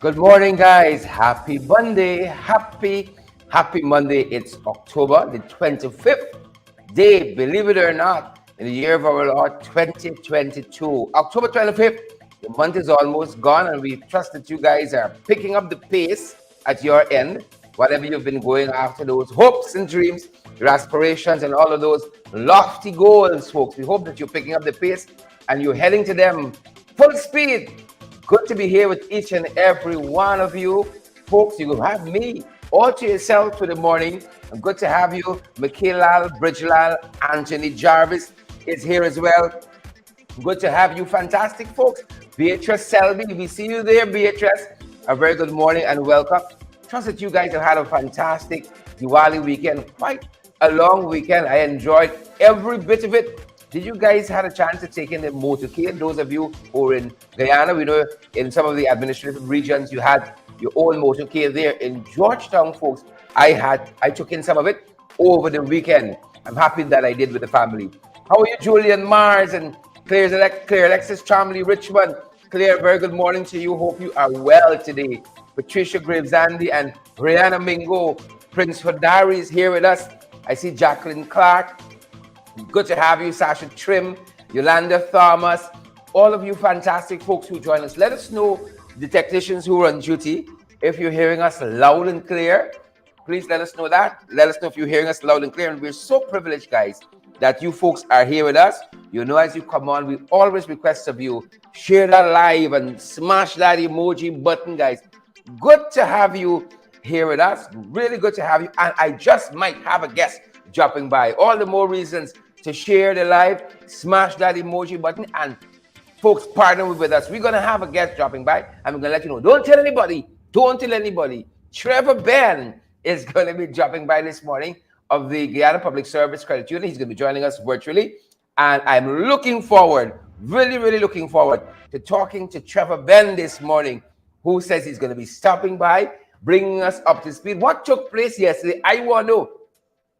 Good morning, guys. Happy Monday. Happy Monday. It's October the 25th day, believe it or not, in the year of our Lord 2022. October 25th, the month is almost gone, and we trust that you guys are picking up the pace at your end. Whatever you've been going after, those hopes and dreams, your aspirations, and all of those lofty goals, folks. We hope that you're picking up the pace and you're heading to them full speed. Good to be here with each and every one of you. Folks, you have me all to yourself for the morning. And good to have you. Michaela, Bridgelal, Anthony Jarvis is here as well. Good to have you, fantastic folks. Beatrice Selby, we see you there, Beatrice. A very good morning and welcome. Trust that you guys have had a fantastic Diwali weekend. Quite a long weekend. I enjoyed every bit of it. Did you guys had a chance to take in the motorcade? Those of you who are in Guyana, we know in some of the administrative regions you had your own motorcade there. In Georgetown, folks, I took in some of it over the weekend. I'm happy that I did with the family. How are you, Julian Mars and Claire Alexis Chamley Richmond? Claire, very good morning to you. Hope you are well today. Patricia Graves-Andy and Rihanna Mingo. Prince Hodari is here with us. I see Jacqueline Clark. Good to have you, Sasha Trim, Yolanda Thomas, all of you fantastic folks who join us. Let us know, the technicians who are on duty, if you're hearing us loud and clear. Please let us know that. Let us know if you're hearing us loud and clear. And we're so privileged, guys, that you folks are here with us. You know, as you come on, we always request of you, share that live and smash that emoji button, guys. Good to have you here with us. Really good to have you. And I just might have a guest dropping by. All the more reasons to share the live, smash that emoji button, and folks, partner with us. We're going to have a guest dropping by, and we're going to let you know. Don't tell anybody. Don't tell anybody. Trevor Ben is going to be dropping by this morning of the Guyana Public Service Credit Union. He's going to be joining us virtually, and I'm looking forward, really looking forward to talking to Trevor Ben this morning, who says he's going to be stopping by, bringing us up to speed. What took place yesterday, I want to know.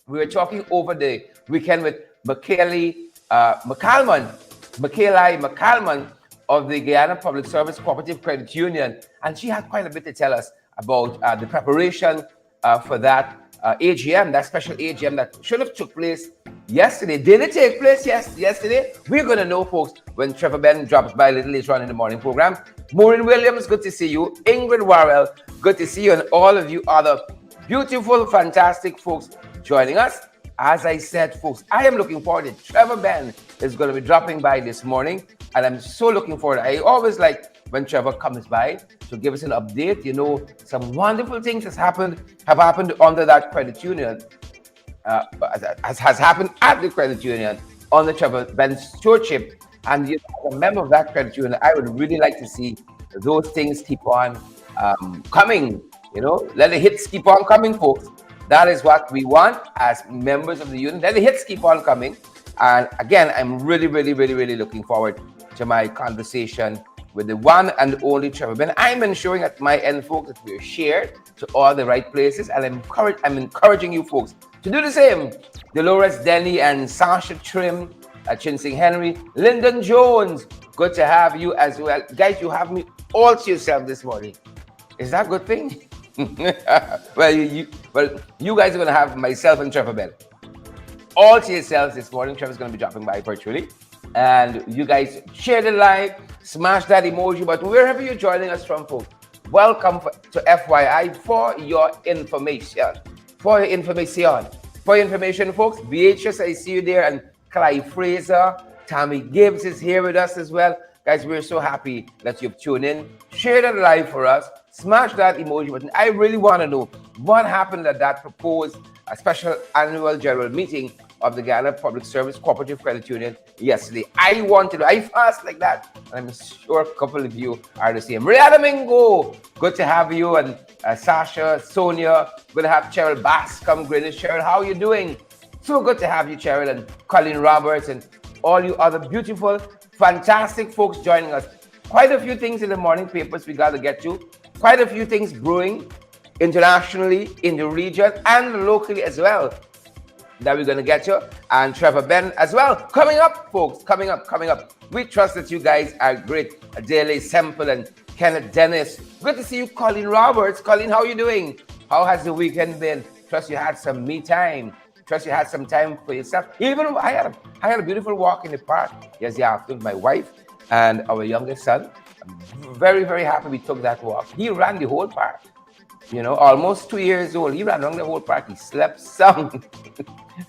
We were talking over the weekend with Michaela McCalman of the Guyana Public Service Cooperative Credit Union, and she had quite a bit to tell us about the preparation for that AGM, that special AGM that should have took place yesterday. Did it take place yesterday? We're going to know, folks, when Trevor Ben drops by a little later on in the morning program. Maureen Williams, good to see you. Ingrid Warrell, good to see you, and all of you other beautiful, fantastic folks joining us. As I said, folks, I am looking forward to Trevor Ben is going to be dropping by this morning, and I'm so looking forward. I always like when Trevor comes by to give us an update. You know, some wonderful things have happened under that credit union, has happened at the credit union under Trevor Ben's stewardship. And you know, as a member of that credit union, I would really like to see those things keep on coming. You know, let the hits keep on coming, folks. That is what we want as members of the union. Let the hits keep on coming. And again, I'm really looking forward to my conversation with the one and only Trevor Ben. I'm ensuring at my end, folks, that we're shared to all the right places. And I'm encouraging you folks to do the same. Dolores Denny and Sasha Trim, Chinsing Henry, Lyndon Jones. Good to have you as well. Guys, you have me all to yourself this morning. Is that a good thing? well, you guys are going to have myself and Trevor Ben all to yourselves this morning. Trevor's going to be dropping by virtually, and you guys share the live, smash that emoji button wherever you're joining us from, folks. Welcome to FYI for your information. For your information, folks. Beatrice, I see you there, and Clive Fraser, Tammy Gibbs is here with us as well. Guys, we're so happy that you've tuned in. Share that live for us. Smash that emoji button. I really want to know what happened at that proposed special annual general meeting of the Guyana Public Service Cooperative Credit Union yesterday. I fast like that, and I'm sure a couple of you are the same. Rihanna Mingo, good to have you, and Sasha, Sonia, good to have Cheryl Bass come Greenwich. Cheryl, how are you doing? So good to have you, Cheryl, and Colin Roberts, and all you other beautiful, fantastic folks joining us. Quite a few things in the morning papers we got to get to. Quite a few things brewing internationally, in the region, and locally as well, that we're going to get to. And Trevor Ben as well. Coming up, folks. Coming up. We trust that you guys are great. Adele Semple and Kenneth Dennis. Good to see you, Colleen Roberts. Colleen, how are you doing? How has the weekend been? Trust you had some me time. Trust you had some time for yourself. Even I had a beautiful walk in the park yesterday afternoon with my wife and our youngest son. I'm very, very happy we took that walk. He ran the whole park. You know, almost 2 years old. He ran around the whole park. He slept some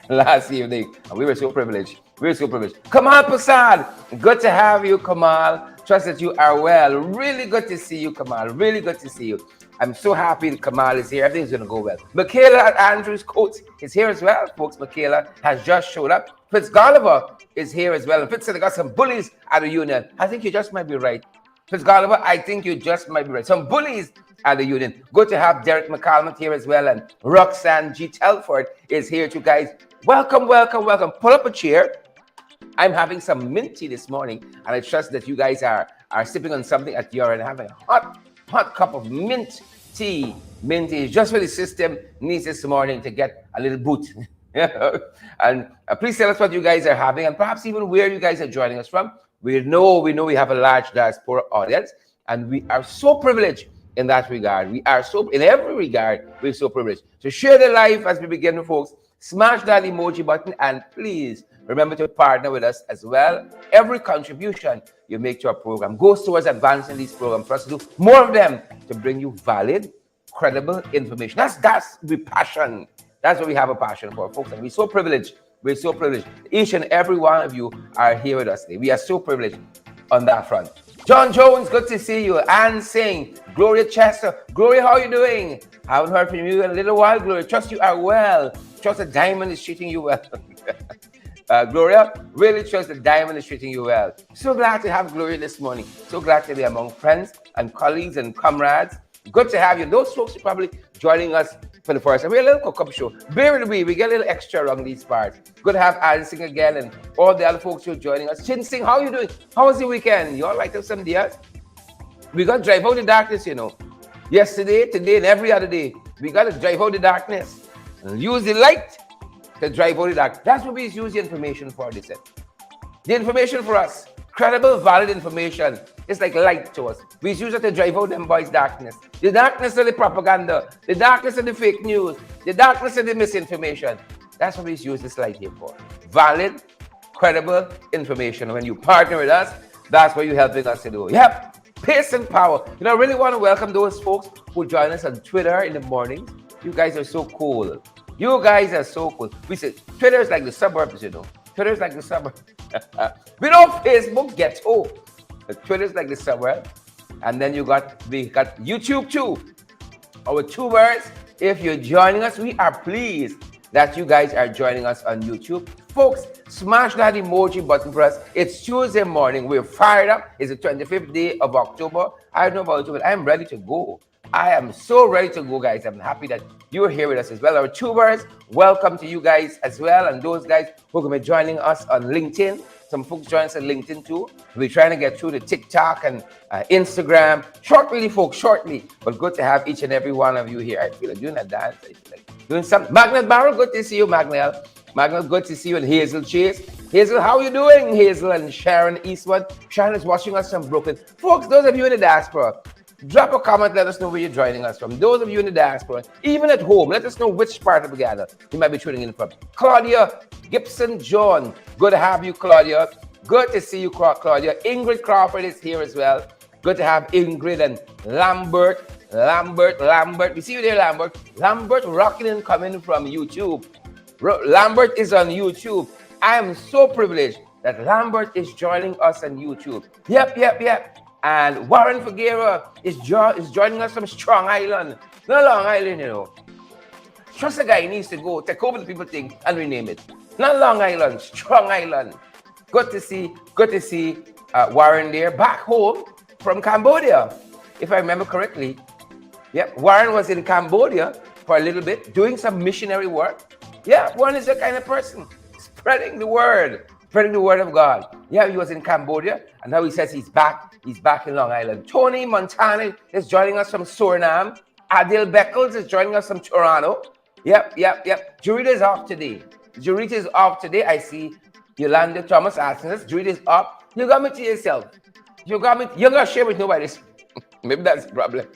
last evening. And we were so privileged. We were so privileged. Kamal Prasad, good to have you, Kamal. Trust that you are well. Really good to see you, Kamal. Really good to see you. I'm so happy that Kamal is here. Everything's going to go well. Michaela Andrews Coates is here as well, folks. Michaela has just showed up. Fitz Gulliver is here as well. And Fitz said they got some bullies at the union. I think you just might be right. Fitz Gulliver, I think you just might be right. Some bullies at the union. Good to have Derek McCalmont here as well. And Roxanne G. Telford is here too, guys. Welcome, welcome, welcome. Pull up a chair. I'm having some mint tea this morning, and I trust that you guys are sipping on something at your end, having a hot cup of mint tea. Mint tea is just what the system needs this morning to get a little boot. And please tell us what you guys are having, and perhaps even where you guys are joining us from. We know we have a large diaspora audience, and we are so privileged in that regard. We are so, in every regard, we're so privileged. So share the life as we begin, folks. Smash that emoji button, and please remember to partner with us as well. Every contribution you make to our program goes towards advancing these programs for us to do more of them to bring you valid, credible information. That's the passion. That's what we have a passion for, folks. And we're so privileged. We're so privileged. Each and every one of you are here with us today. We are so privileged on that front. John Jones, good to see you. Ann Singh, Gloria Chester. Gloria, how are you doing? Haven't heard from you in a little while, Gloria. Trust you are well. Trust the diamond is treating you well. Gloria, really trust the diamond is treating you well. So glad to have Gloria this morning. So glad to be among friends and colleagues and comrades. Good to have you. Those folks are probably joining us for the first time. We're a little cook-up show. Bear with me. We get a little extra around these parts. Good to have Ann Singh again and all the other folks who are joining us. Chin Singh, how are you doing? How was the weekend? You all light up some dias? We got to drive out the darkness, you know. Yesterday, today, and every other day. We got to drive out the darkness and use the light to drive out the dark. That's what we use the information for, they said. The information for us, credible, valid information, is like light to us. We use it to drive out them boys' darkness. The darkness of the propaganda, the darkness of the fake news, the darkness of the misinformation. That's what we use this light here for. Valid, credible information. When you partner with us, that's what you're helping us to do. Yep, pace and power. You know, I really want to welcome those folks who join us on Twitter in the morning. You guys are so cool. You guys are so cool. We say Twitter is like the suburbs, you know. Twitter is like the suburbs. We know Facebook ghetto. Twitter is like the suburb. And then we got YouTube too. Our tubers, if you're joining us, we are pleased that you guys are joining us on YouTube. Folks, smash that emoji button for us. It's Tuesday morning. We're fired up. It's the 25th day of October. I don't know about you, but I'm ready to go. I am so ready to go, guys. I'm happy that you're here with us as well. Our tubers, welcome to you guys as well. And those guys who are going to be joining us on LinkedIn. Some folks join us on LinkedIn too. We're trying to get through the TikTok and Instagram. Shortly, folks, shortly. But good to have each and every one of you here. I feel like doing a dance. I feel like doing something. Magnell Barrow, good to see you, Magnell. Magnell, good to see you. And Hazel Chase. Hazel, how are you doing? Hazel and Sharon Eastwood. Sharon is watching us from Brooklyn. Folks, those of you in the diaspora, drop a comment, let us know where you're joining us from. Those of you in the diaspora, even at home, let us know which part of Ghana you might be tuning in from. Claudia Gibson John, good to have you, Claudia. Good to see you, Claudia. Ingrid Crawford is here as well. Good to have Ingrid and Lambert. We see you there, Lambert. Lambert rocking and coming from YouTube. Lambert is on YouTube. I am so privileged that Lambert is joining us on YouTube. Yep. And Warren Figueroa is joining us from Strong Island. Not Long Island, you know. Trust the guy needs to go take over the people thing and rename it. Not Long Island, Strong Island. Good to see Warren there, back home from Cambodia, if I remember correctly. Yep, Warren was in Cambodia for a little bit, doing some missionary work. Yeah, Warren is the kind of person spreading the word of God. Yeah, he was in Cambodia, and now he says he's back in Long Island. Tony Montana is joining us from Suriname. Adil Beckles is joining us from Toronto. Yep. Jurita is off today. I see Yolanda Thomas asking us. Jurita is off. You got me to yourself. You're going to share with nobody. Maybe that's the problem.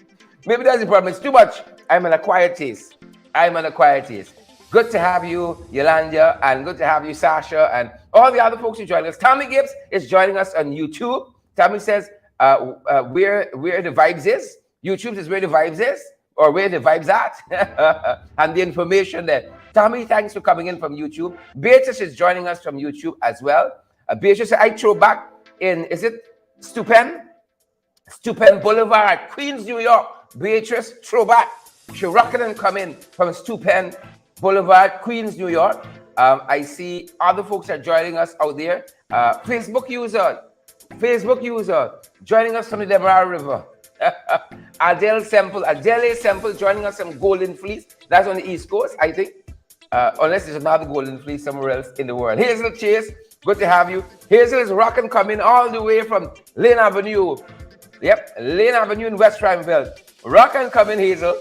Maybe that's the problem. It's too much. I'm an acquired taste. I'm an acquired taste. Good to have you, Yolanda, and good to have you, Sasha, and all the other folks who join us. Tommy Gibbs is joining us on YouTube. Tommy says, where the vibes is. YouTube is where the vibes is, or where the vibes at, and the information there. Tommy, thanks for coming in from YouTube. Beatrice is joining us from YouTube as well. Beatrice, I throw back in, is it Stupend Boulevard, Queens, New York. Beatrice, throwback. She rocking and coming from Stupend Boulevard, Queens, New York. I see other folks are joining us out there. Facebook user, joining us from the Demerara River. Adele Semple joining us from Golden Fleece. That's on the East Coast, I think. Unless there's another Golden Fleece somewhere else in the world. Hazel Chase, good to have you. Hazel is rocking coming all the way from Lane Avenue. Yep, Lane Avenue in West Ramville. Rockin' coming, Hazel.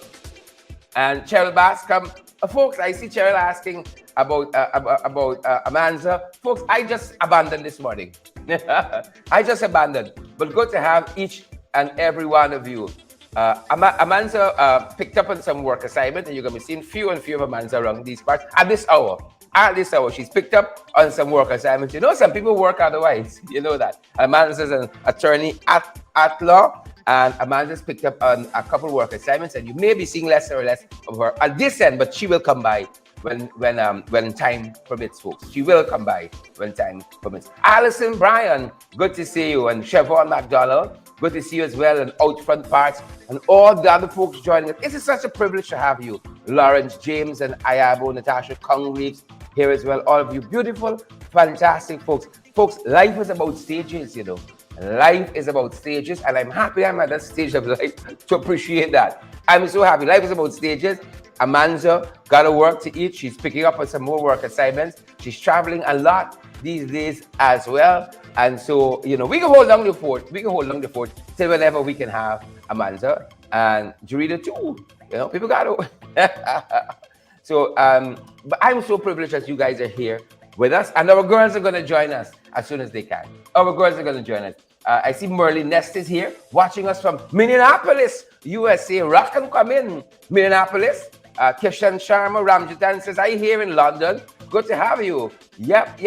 And Cheryl Bass come. Folks, I see Cheryl asking about Amanda. Folks, I just abandoned this morning. I just abandoned. But good to have each and every one of you. Amanda picked up on some work assignment, and you're going to be seeing few and few of Amanda around these parts at this hour. At this hour, she's picked up on some work assignments. You know, some people work otherwise. You know that. Amanda's an attorney at law, and Amanda's picked up on a couple work assignments, and you may be seeing less or less of her at this end, but she will come by when time permits, folks. She will come by when time permits. Alison Bryan, good to see you, and Siobhan McDonald, good to see you as well, and Outfront Parts, and all the other folks joining us. It is such a privilege to have you. Lawrence James and Ayabo, Natasha Congreve here as well. All of you beautiful, fantastic folks. Folks, life is about stages, you know. Life is about stages, and I'm happy I'm at that stage of life to appreciate that. I'm so happy. Life is about stages. Amanda got a work to eat. She's picking up on some more work assignments. She's traveling a lot these days as well. And so, you know, we can hold down the fort. We can hold down the fort till whenever we can have Amanda and Jurita too. You know, people got to. So, but I'm so privileged that you guys are here with us. And our girls are going to join us as soon as they can. Our girls are going to join us. I see Merlin Nest is here watching us from Minneapolis, USA. Rock and come in, Minneapolis. Kishan Sharma Ramjitan says, I here in London. Good to have you. Yep.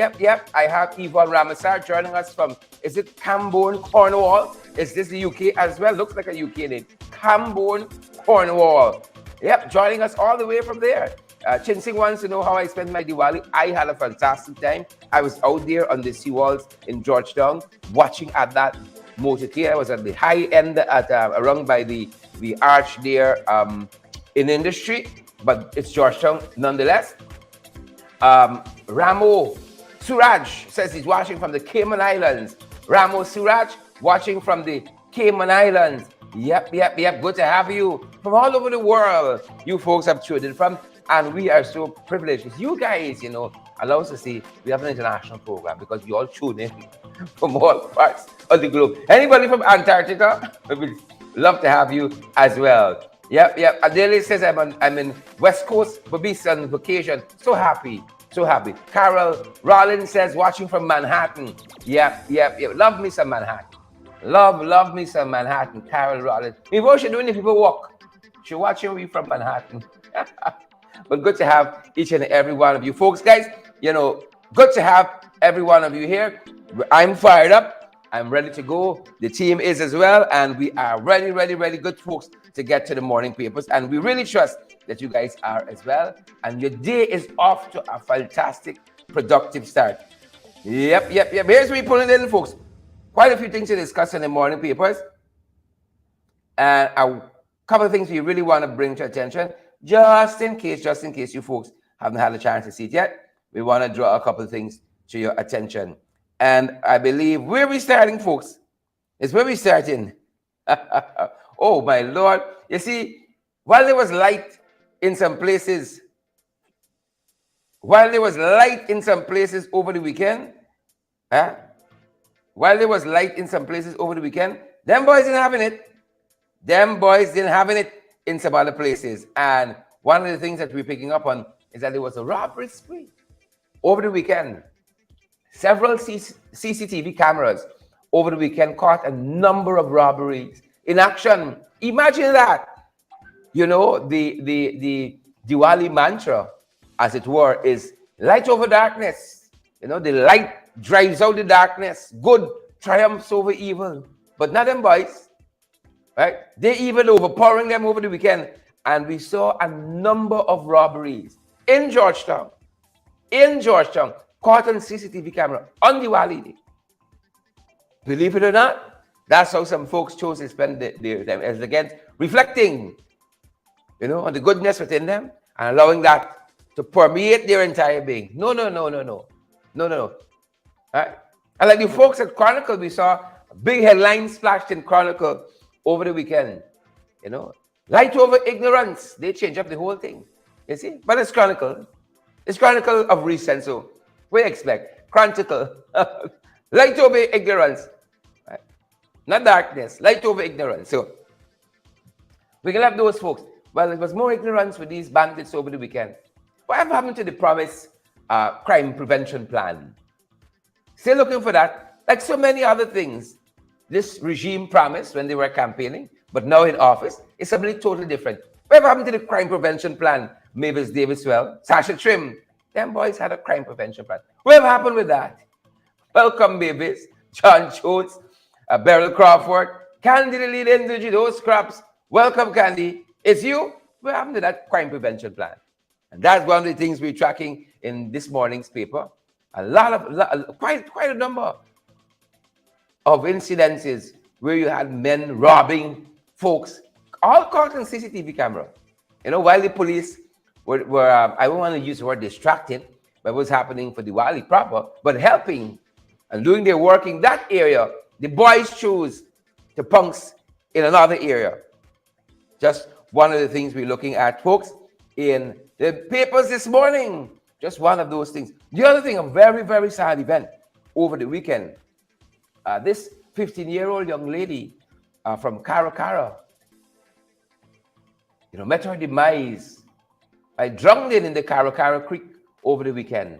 I have Yvonne Ramasar joining us from, is it Camborne, Cornwall? Is this the UK as well? Looks like a UK name. Camborne, Cornwall. Yep, joining us all the way from there. Chinsing wants to know how I spent my Diwali. I had a fantastic time. I was out there on the seawalls in Georgetown, watching at that motorcade. I was at the high end at around by the arch there in Industry, but it's Georgetown nonetheless. Ramo Suraj says he's watching from the Cayman Islands. Ramo Suraj watching from the Cayman Islands. Yep. Good to have you from all over the world. You folks have tuned in from, and we are so privileged. You guys, you know, allow us to see we have an international program because you all tune in from all parts of the globe. Anybody from Antarctica, we would love to have you as well. Yep. Adele says I'm in West Coast Babis on vacation. So happy. Carol Rollins says watching from Manhattan. Yep. Love me some Manhattan. Love me some Manhattan. Carol Rollins. What she doing if people walk? She watching me from Manhattan. But good to have each and every one of you folks, guys. You know, good to have every one of you here. I'm fired up. I'm ready to go. The team is as well, and we are ready. Good folks to get to the morning papers, and we really trust that you guys are as well. And your day is off to a fantastic, productive start. Yep. Here's me pulling in, folks. Quite a few things to discuss in the morning papers, and a couple of things we really want to bring to attention, just in case you folks haven't had a chance to see it yet. We want to draw a couple of things to your attention. And I believe where we're starting, folks, is where we're starting. Oh, my Lord. You see, while there was light in some places, over the weekend, them boys didn't having it in some other places. And one of the things that we're picking up on is that there was a robbery spree over the weekend. Several CCTV cameras over the weekend caught a number of robberies in action. Imagine that. You know, the Diwali mantra, as it were, is light over darkness. You know, the light drives out the darkness. Good triumphs over evil. But not them boys, right? They even overpowering them over the weekend. And we saw a number of robberies in Georgetown, caught on CCTV camera on Diwali day. Believe it or not, that's how some folks chose to spend their time, as again, reflecting, you know, on the goodness within them and allowing that to permeate their entire being. No. All right? And like the folks at Chronicle, we saw a big headline splashed in Chronicle over the weekend. You know, light over ignorance. They change up the whole thing. You see? But it's Chronicle. It's Chronicle of recent, so we expect. Chronicle. Light over ignorance. Right? Not darkness. Light over ignorance. So we can have those folks. Well, it was more ignorance with these bandits over the weekend. Whatever happened to the promised crime prevention plan? Still looking for that. Like so many other things, this regime promised when they were campaigning, but now in office, it's something totally different. Whatever happened to the crime prevention plan? Mavis Davis, Sasha Trim, them boys had a crime prevention plan. Whatever happened with that? Welcome, Mavis, John Jones, Beryl Crawford, Candy the lead into those scraps. Welcome, Candy. It's you. What happened to that crime prevention plan? And that's one of the things we're tracking in this morning's paper. Quite a number of incidences where you had men robbing folks, all caught on CCTV camera. You know, while the police were I don't want to use the word distracted by what's happening for Diwali proper, but helping and doing their work in that area, the boys choose to punks in another area. Just one of the things we're looking at, folks, in the papers this morning. Just one of those things. The other thing, a very, very sad event over the weekend. This 15-year-old young lady from Caracara, you know, met her demise by drowning in the Caracara Creek over the weekend.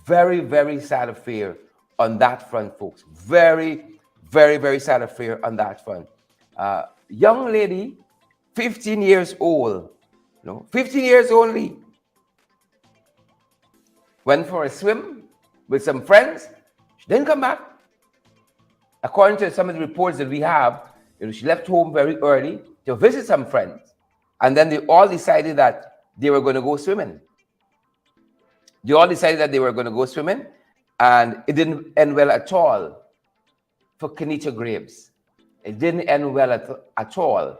Very, very sad affair on that front, folks. Very, very, very sad affair on that front. Young lady, 15 years old, 15 years only, went for a swim with some friends. She didn't come back. According to some of the reports that we have, she left home very early to visit some friends. And then they all decided that they were going to go swimming. And it didn't end well at all for Kenita Graves. It didn't end well at all.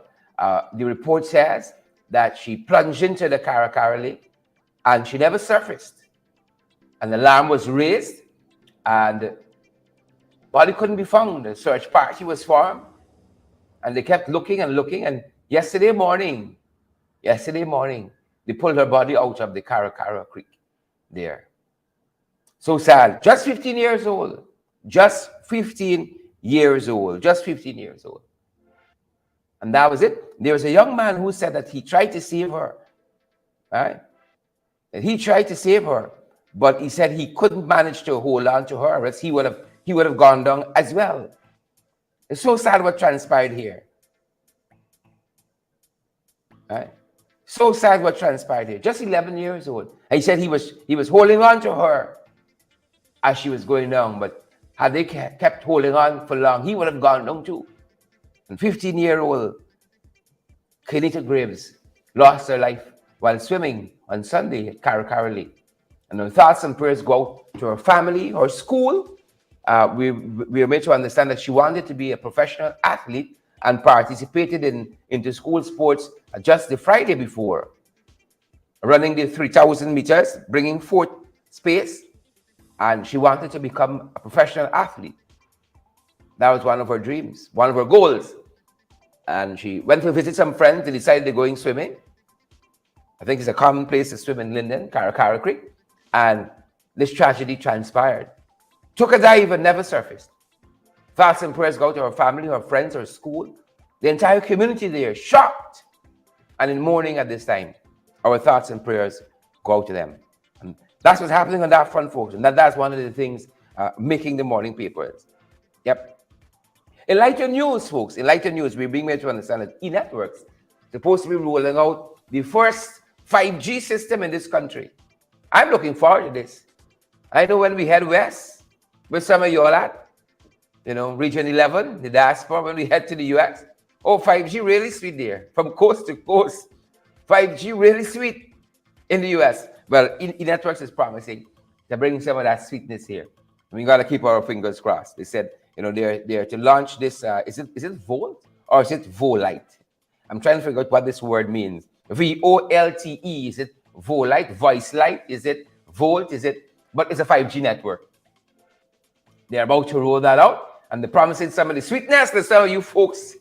The report says that she plunged into the Caracara Lake and she never surfaced. An alarm was raised and body couldn't be found. A search party was formed and they kept looking and looking. And yesterday morning, they pulled her body out of the Caracara Creek there. So sad. Just 15 years old. Just 15 years old. And that was it. There was a young man who said that he tried to save her. Right? That he tried to save her, but he said he couldn't manage to hold on to her, else he would have gone down as well. It's so sad what transpired here. Right? So sad what transpired here. Just 11 years old. And he said he was holding on to her as she was going down, but had they kept holding on for long, he would have gone down too. And 15-year-old Kenita Graves lost her life while swimming on Sunday at Caracara Lake. And our thoughts and prayers go out to her family, her school. We are made to understand that she wanted to be a professional athlete and participated into school sports just the Friday before, running the 3,000 meters, bringing fourth space, and she wanted to become a professional athlete. That was one of her dreams, one of her goals. And she went to visit some friends. They decided they're going swimming. I think it's a common place to swim in Linden, Caracara Creek. And this tragedy transpired. Took a dive and never surfaced. Thoughts and prayers go to her family, her friends, her school, the entire community there, shocked and in mourning at this time. Our thoughts and prayers go out to them. And that's what's happening on that front, folks. And that's one of the things making the morning papers. Yep. Enlighten News, folks. Enlighten News. We're being made to understand that e-networks supposed to be rolling out the first 5G system in this country. I'm looking forward to this. I know when we head west, where some of you all at, Region 11, the diaspora, when we head to the US, 5G really sweet there, from coast to coast. 5G really sweet in the US. Well, e-networks is promising to bring some of that sweetness here. We got to keep our fingers crossed. They said, they're to launch this. Is it Volt or is it Volite? I'm trying to figure out what this word means. VOLTE. Is it Volite? Voice Light? Is it Volt? Is it? But it's a 5G network. They're about to roll that out, and they're promising some of the sweetness that some of you folks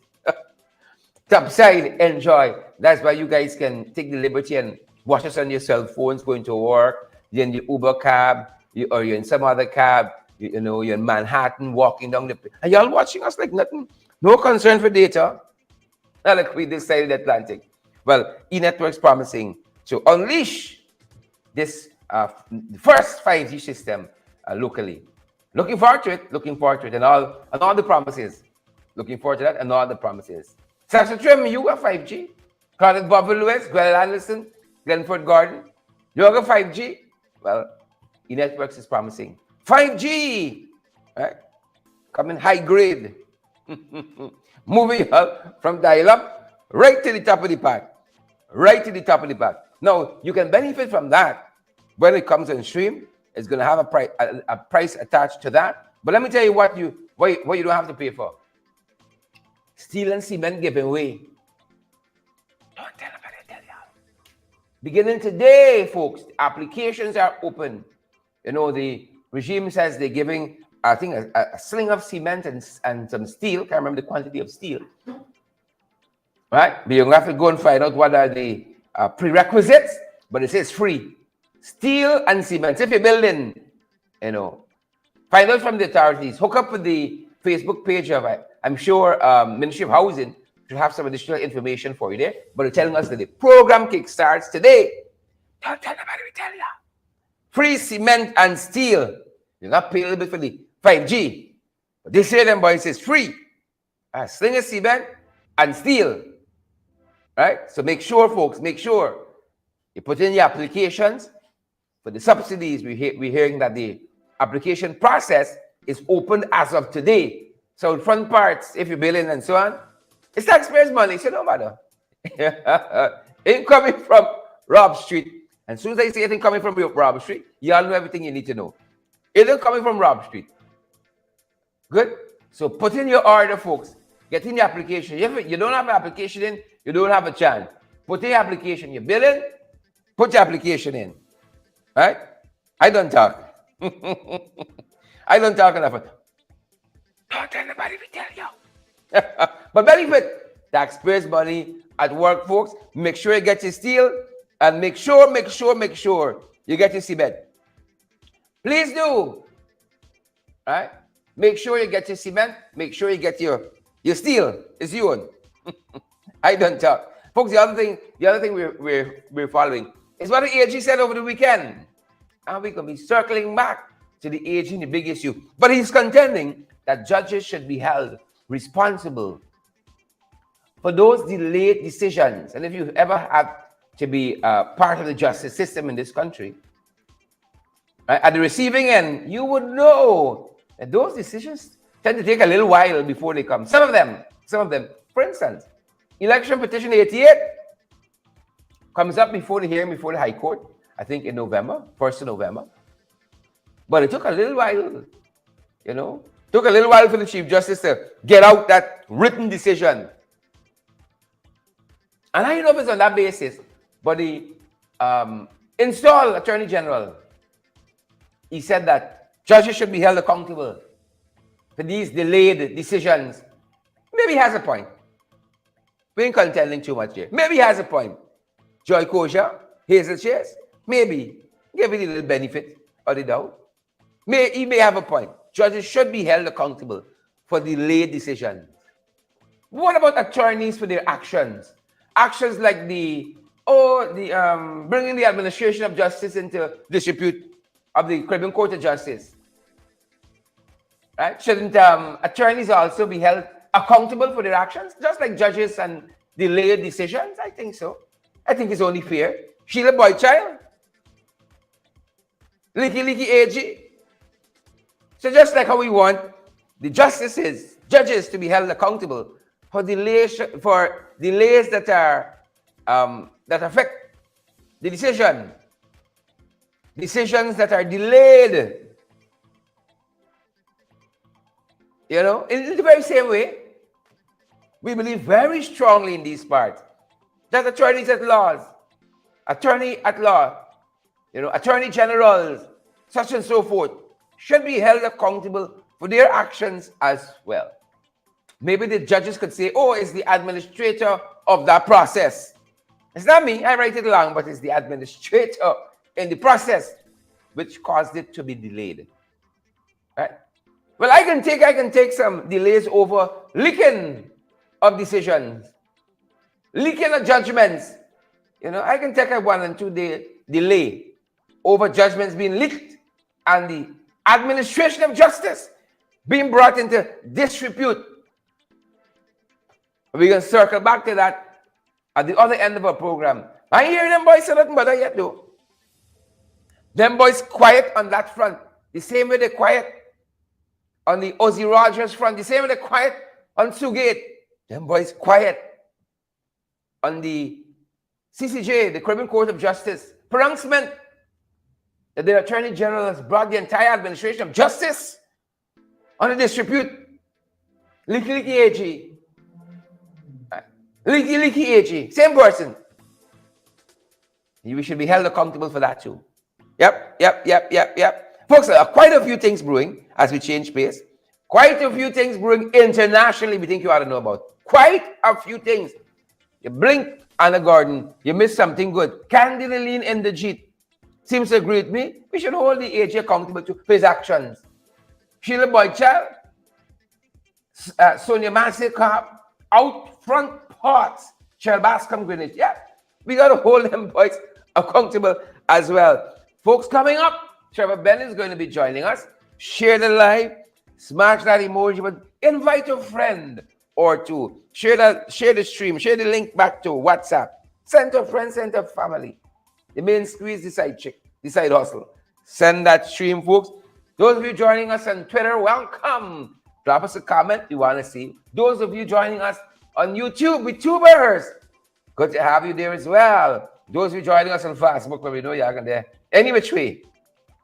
topside enjoy. That's why you guys can take the liberty and watch us on your cell phones going to work. You're in the Uber cab, or you're in some other cab. You're in Manhattan walking down the. And y'all watching us like nothing. No concern for data. Not like we this side of the Atlantic. Well, e-networks promising to unleash this first 5G system locally. Looking forward to it, and all the promises. Looking forward to that and all the promises. Sasha Trim, you got 5G. Carlet Bobby Lewis, Gwell Anderson, Glenford Garden. You got 5G? Well, e-networks is promising. 5G! Right? Coming high grade. Moving up from dial-up right to the top of the pack. Right to the top of the pack. Now, you can benefit from that when it comes on stream. It's going to have a price attached to that. But let me tell you what you don't have to pay for. Steel and cement giving way. Don't tell nobody, tell y'all. Beginning today, folks, applications are open. The regime says they're giving, I think, a sling of cement and some steel. Can't remember the quantity of steel. Right? But you're going to have to go and find out what are the prerequisites. But it says free. Steel and cement. If you're building, find out from the authorities. Hook up with the Facebook page of, I'm sure, Ministry of Housing should have some additional information for you there. But they're telling us that the program kickstarts today. Don't tell nobody, we tell you. Free cement and steel. You're not paying a little bit for the 5G. But they say them boys is free. A sling of cement and steel. Right? So make sure, folks, you put in your applications for the subsidies. We're hearing that the application process is open as of today. So the front parts, if you're billing and so on, it's taxpayers' money, so no matter. Incoming from Rob Street. And as soon as I say anything coming from Rob Street, you all know everything you need to know. Anything coming from Rob Street. Good? So put in your order, folks. Get in your application. If you don't have an application in, you don't have a chance. Put in your application. You're billing, put your application in. Right? I don't talk. I don't talk enough. Don't tell nobody, we tell you. But benefit, taxpayers' money at work, folks. Make sure you get your steel and make sure you get your cement. Please do. Right? Make sure you get your cement. Make sure you get your steel. It's you own. I don't talk. Folks, the other thing we're following is what the AG said over the weekend. And we're going to be circling back to the AG in the big issue. But he's contending that judges should be held responsible for those delayed decisions. And if you ever had to be part of the justice system in this country, right, at the receiving end, you would know that those decisions tend to take a little while before they come. Some of them, for instance, election petition 88 comes up before the hearing before the High Court, I think in November, 1st of November. But it took a little while, Took a little while for the Chief Justice to get out that written decision. And I don't know if it's on that basis, but the installed Attorney General, he said that judges should be held accountable for these delayed decisions. Maybe he has a point. We ain't contending too much here. Maybe he has a point. Joy Kosha, Hazel Chase, maybe give it a little benefit of the doubt. He may have a point. Judges should be held accountable for delayed decisions. What about attorneys for their actions? Actions like bringing the administration of justice into disrepute of the Caribbean Court of Justice. Right? Shouldn't attorneys also be held accountable for their actions, just like judges and delayed decisions? I think so. I think it's only fair. Sheila Boychild, Licky AG. So just like how we want the justices, judges to be held accountable for delays that are that affect the decisions that are delayed. You know, in the very same way, we believe very strongly in these parts that attorneys at law, you know, attorney generals, such and so forth, should be held accountable for their actions as well. Maybe the judges could say, oh, it's the administrator of that process. It's not me, I write it along, but it's the administrator in the process which caused it to be delayed. Right? Well, I can take some delays over leaking of decisions, leaking of judgments. You know, I can take a 1 and 2 day delay over judgments being leaked and the administration of justice being brought into disrepute. We're going to circle back to that at the other end of our program. I hear them boys say nothing but that yet, though. Them boys quiet on that front, the same way they quiet on the Ozzy Rogers front, the same way they quiet on Sugate. Them boys quiet on the CCJ, the Caribbean Court of Justice pronouncement that the Attorney General has brought the entire administration of justice on a disrepute. Licky AG. Licky AG. Same person. We should be held accountable for that too. Yep. Folks, there are quite a few things brewing as we change pace. Quite a few things brewing internationally we think you ought to know about. Quite a few things. You blink, Anna Gordon, you miss something good. Candy Lean in the Jeet seems to agree with me. We should hold the AG accountable for his actions. Sheila Boychild, Sonia Massey-Carp, out front parts, Shell Bascom Greenwich. Yeah, we got to hold them boys accountable as well. Folks, coming up, Trevor Ben is going to be joining us. Share the live, smash that emoji, but invite a friend or two. Share the stream, share the link back to WhatsApp. Send to a friend, send to a family. The main squeeze, the side chick, the side hustle. Send that stream, folks. Those of you joining us on Twitter, welcome. Drop us a comment you want to see. Those of you joining us on YouTube with tubers, good to have you there as well. Those of you joining us on Facebook, where we know you're there. Any which way,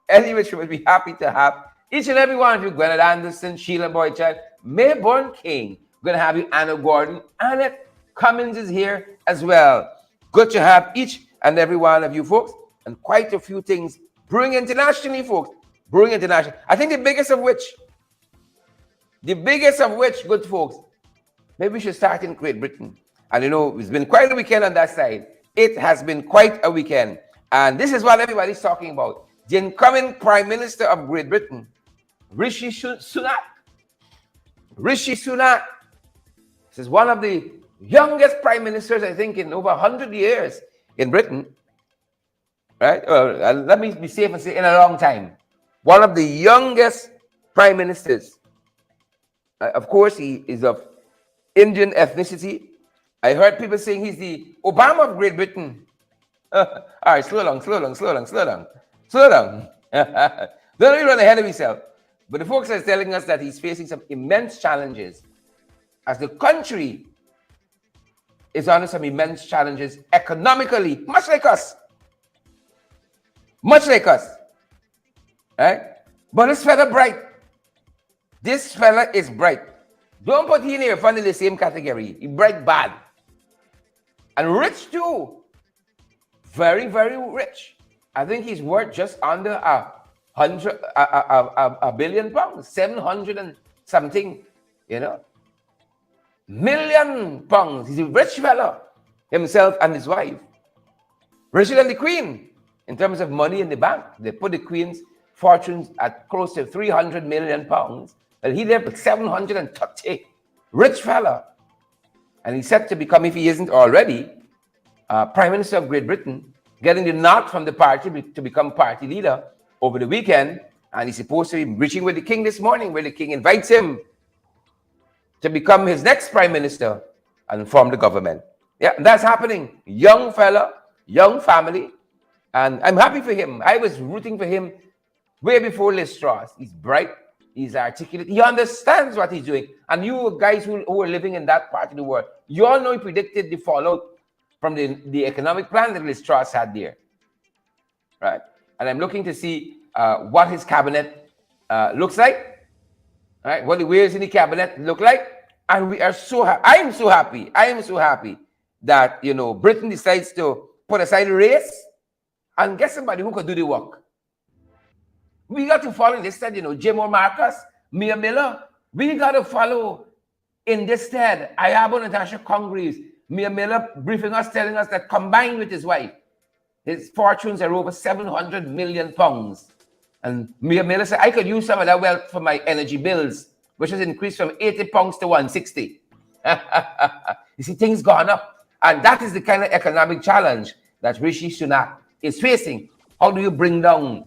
we'll be happy to have each and every one of you. Gwyneth Anderson, Sheila Boychild, Mayborn King. We're going to have you, Anna Gordon. Annette Cummins is here as well. Good to have each and every one of you folks. And quite a few things brewing internationally, folks. Brewing international. I think the biggest of which, good folks, maybe we should start in Great Britain. And you know, it's been quite a weekend on that side. It has been quite a weekend. And this is what everybody's talking about. The incoming Prime Minister of Great Britain, Rishi Sunak. Rishi Sunak. This is one of the youngest Prime Ministers, I think, in over 100 years in Britain. Right? Let me be safe and say in a long time. One of the youngest Prime Ministers. Of course, he is of Indian ethnicity. I heard people saying he's the Obama of Great Britain. All right, slow down. Don't really run ahead of yourself. But the folks are telling us that he's facing some immense challenges as the country is under some immense challenges economically, much like us. Right? But this fella bright. This fella is bright. Don't put him here in the same category. He bright bad. And rich too. Very, very rich. I think he's worth just under a billion pounds, 700 and something, you know, million pounds. He's a rich fellow, himself and his wife. Richer than the Queen in terms of money in the bank. They put the Queen's fortunes at close to 300 million pounds. And he left with 730. Rich fella. And he's set to become, if he isn't already, Prime Minister of Great Britain, getting the nod from the party to become party leader over the weekend. And he's supposed to be reaching with the King this morning, where the King invites him to become his next prime minister and form the government. Yeah, that's happening. Young fella, young family, and I'm happy for him. I was rooting for him way before Liz Truss. He's bright, he's articulate, he understands what he's doing. And you guys who are living in that part of the world, you all know he predicted the fallout from the economic plan that Liz Truss had there, right? And I'm looking to see what his cabinet looks like, right? What the ways in the cabinet look like. And we are so happy. I am so happy that, you know, Britain decides to put aside the race and get somebody who could do the work. We got to follow in this stead, you know, Jim Marcus, Mia Miller. We got to follow in this stead. Ayabo Natasha Congress, Mia Miller briefing us, telling us that combined with his wife, his fortunes are over 700 million pounds. And Mia Miller said, I could use some of that wealth for my energy bills, which has increased from 80 pounds to 160. You see, things gone up. And that is the kind of economic challenge that Rishi Sunak is facing. How do you bring down,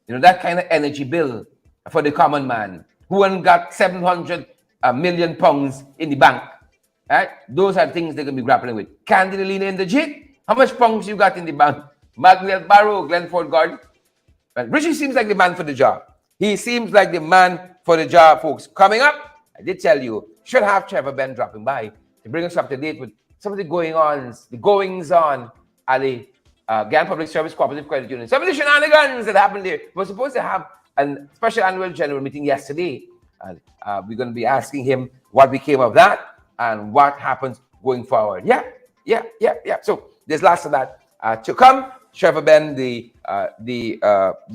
you know, that kind of energy bill for the common man who ain't got 700 million pounds in the bank? Right? Those are things they're going to be grappling with. Candelina in the jig. How much pounds you got in the bank? Magnell Barrow, Glenford Gordon. Right? Rishi seems like the man for the job. He seems like the man for the job, folks. Coming up, I did tell you, should have Trevor Ben dropping by to bring us up to date with some of the goings-on at the Guyana Public Service Cooperative Credit Union. Some of the shenanigans that happened there. We were supposed to have a special annual general meeting yesterday. And we're going to be asking him what became of that and what happens going forward. Yeah. So there's lots of that to come. Trevor Ben, the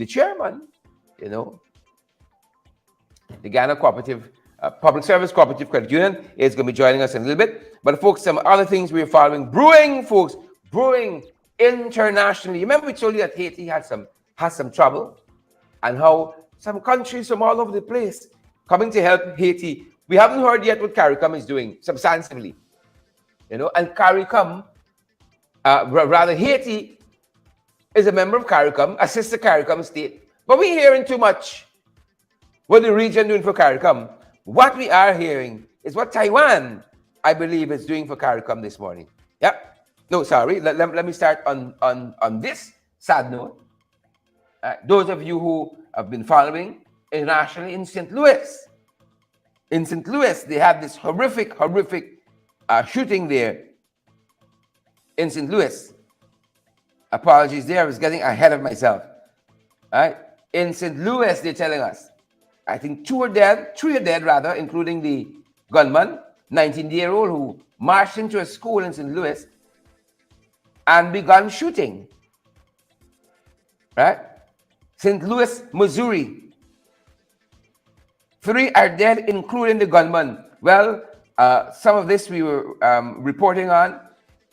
chairman, you know, the Guyana Cooperative Public Service Cooperative Credit Union is going to be joining us in a little bit. But folks, some other things we're following, brewing internationally. Remember we told you that Haiti has some trouble, and how some countries from all over the place coming to help Haiti. We haven't heard yet what CARICOM is doing substantively, you know. And CARICOM, rather Haiti, is a member of CARICOM, a sister CARICOM state. But we're hearing too much what the region doing for CARICOM. What we are hearing is what Taiwan, I believe, is doing for CARICOM this morning. Yeah. No, sorry. Let me start on this sad note. Those of you who have been following internationally in St. Louis. In St. Louis, they had this horrific shooting there in St. Louis. Apologies there, I was getting ahead of myself. All right. In St. Louis, they're telling us, I think three are dead rather, including the gunman, 19-year-old who marched into a school in St. Louis and began shooting. Right? St. Louis, Missouri. 3 are dead, including the gunman. Well, some of this we were reporting on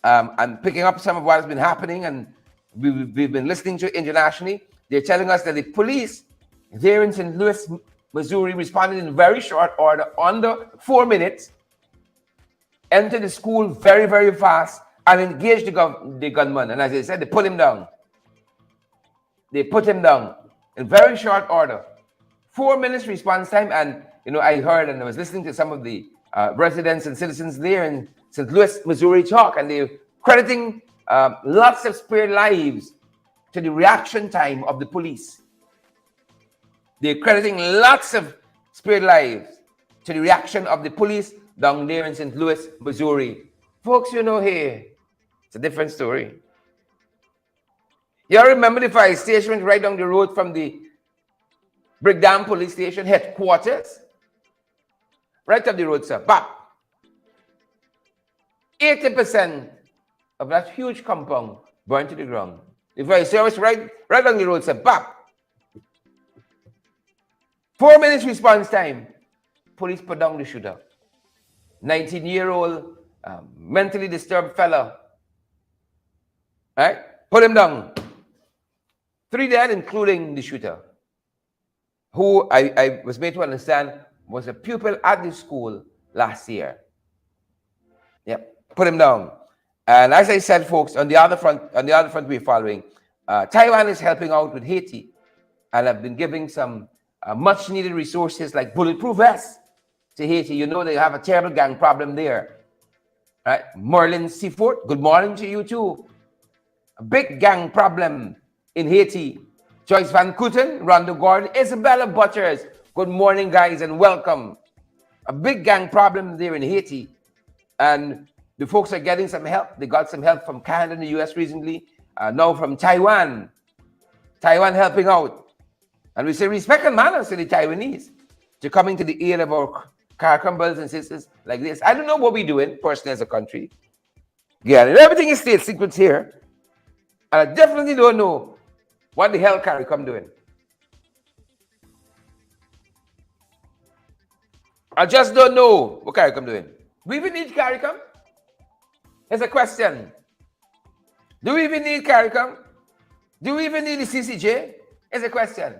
and picking up some of what has been happening, and we've been listening to internationally. They're telling us that the police there in St. Louis, Missouri, responded in very short order, under 4 minutes, entered the school very, very fast, and engaged the gunman. And as I said, they put him down. They put him down in very short order. 4 minutes response time. And, you know, I heard and I was listening to some of the residents and citizens there in St. Louis, Missouri talk, and they're crediting lots of spared lives to the reaction time of the police. They're crediting lots of spared lives to the reaction of the police down there in St. Louis, Missouri. Folks, you know, here, it's a different story. You all remember the fire station right down the road from the Brigham Police Station headquarters? Right up the road, sir. Bap. 80% of that huge compound burned to the ground. The fire service right down the road, sir. Bap. 4 minutes response time. Police put down the shooter. 19-year-old mentally disturbed fella. Right? Put him down. 3 dead, including the shooter, who I was made to understand was a pupil at the school last year. Yep. Put him down. And as I said, folks, on the other front we're following. Taiwan is helping out with Haiti and have been giving some much needed resources like bulletproof vests to Haiti, you know they have a terrible gang problem there. Right? Merlin Seaford, good morning to you too. A big gang problem in Haiti. Joyce Van Kooten, Rondo Gordon, Isabella Butters, good morning, guys, and welcome. A big gang problem there in Haiti. And the folks are getting some help. They got some help from Canada and the US recently. Now from Taiwan. Taiwan helping out. And we say respect and manners to the Taiwanese to coming to the aid of our CARICOM brothers and sisters like this. I don't know what we're doing personally as a country. Yeah, everything is state secrets here. And I definitely don't know what the hell CARICOM doing. I just don't know what CARICOM doing. Do we even need CARICOM? Here's a question. Do we even need CARICOM? Do we even need the CCJ? Here's a question.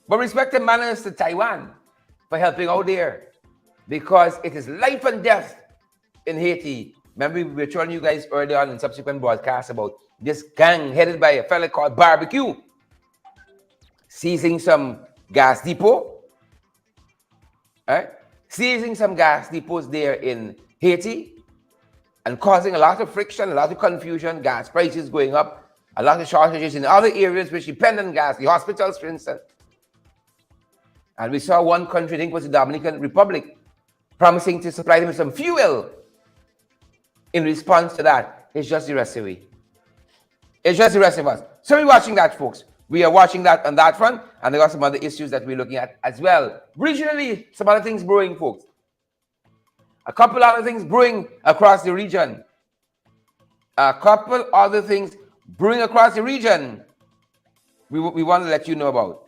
But respect and manners to Taiwan for helping out there, because it is life and death in Haiti. Remember, we were telling you guys earlier on in subsequent broadcasts about this gang headed by a fella called Barbecue seizing some gas depot, right? Seizing some gas depots there in Haiti and causing a lot of friction, a lot of confusion, gas prices going up, a lot of shortages in other areas which depend on gas, the hospitals, for instance. And we saw one country, I think it was the Dominican Republic, promising to supply them with some fuel in response to that. It's just the rest of it. It's just the rest of us. So we're watching that, folks. We are watching that on that front, and there are some other issues that we're looking at as well. Regionally, some other things brewing, folks. A couple other things brewing across the region. A couple other things brewing across the region we want to let you know about.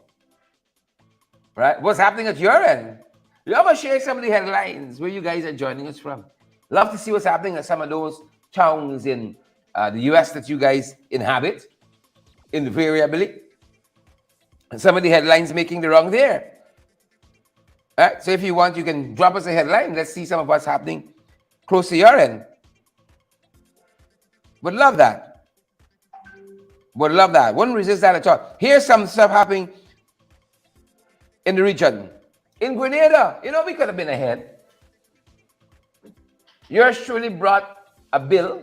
Right? What's happening at your end? You ever share some of the headlines where you guys are joining us from? Love to see what's happening at some of those towns in the US that you guys inhabit, invariably. And some of the headlines making the wrong there. Right? So if you want, you can drop us a headline. Let's see some of what's happening close to your end. Would love that. Would love that. Wouldn't resist that at all. Here's some stuff happening in the region. In Grenada, you know, we could have been ahead. Yours truly brought a bill.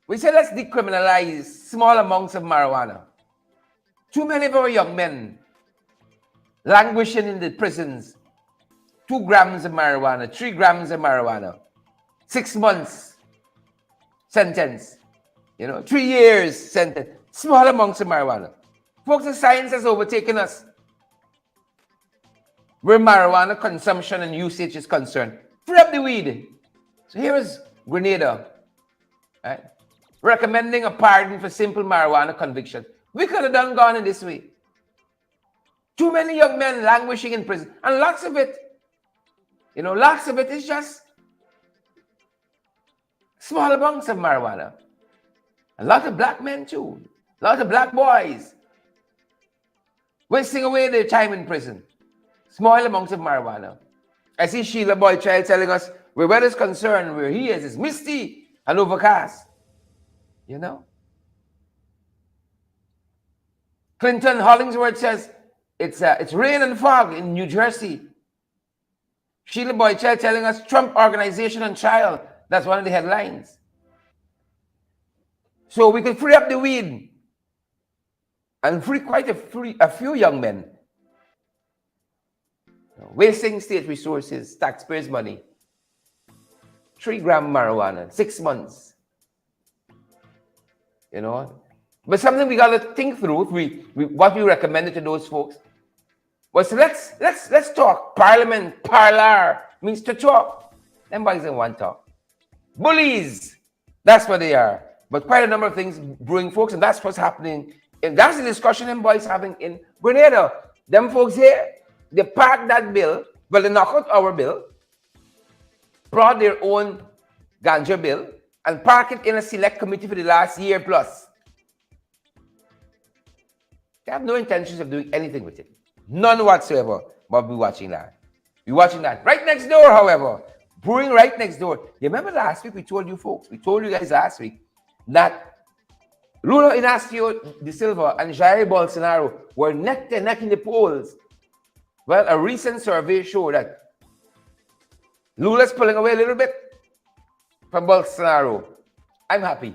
We said, let's decriminalize small amounts of marijuana. Too many of our young men languishing in the prisons. 2 grams of marijuana, 3 grams of marijuana. 6 months sentence. 3 years sentence. Small amounts of marijuana. Folks, the science has overtaken us where marijuana consumption and usage is concerned. Free up the weed. So here is Grenada, right? Recommending a pardon for simple marijuana conviction. We could have gone in this way. Too many young men languishing in prison. And lots of it is just small amounts of marijuana. A lot of black men too. A lot of black boys wasting away their time in prison. Small amounts of marijuana. I see Sheila Boychild telling us where weather is concerned, where he is misty and overcast. Clinton Hollingsworth says it's rain and fog in New Jersey. Sheila Boychild telling us Trump organization on trial. That's one of the headlines. So we could free up the weed and free quite a few young men. Wasting state resources, taxpayers' money. 3 grams marijuana, 6 months. But something we got to think through. What we recommended to those folks was let's talk. Parliament, parlor means to talk. Them boys don't want to talk. Bullies, that's what they are. But quite a number of things brewing, folks, and that's what's happening. And that's the discussion them boys having in Grenada. Them folks here, they parked that bill. Well, they knocked out our bill, brought their own ganja bill, and parked it in a select committee for the last year plus. They have no intentions of doing anything with it. None whatsoever. But we're watching that. We're watching that. Right next door, however, brewing right next door. You remember last week we told you guys last week that Lula Inacio de Silva and Jair Bolsonaro were neck to neck in the polls. Well, a recent survey showed that Lula's pulling away a little bit from Bolsonaro. I'm happy.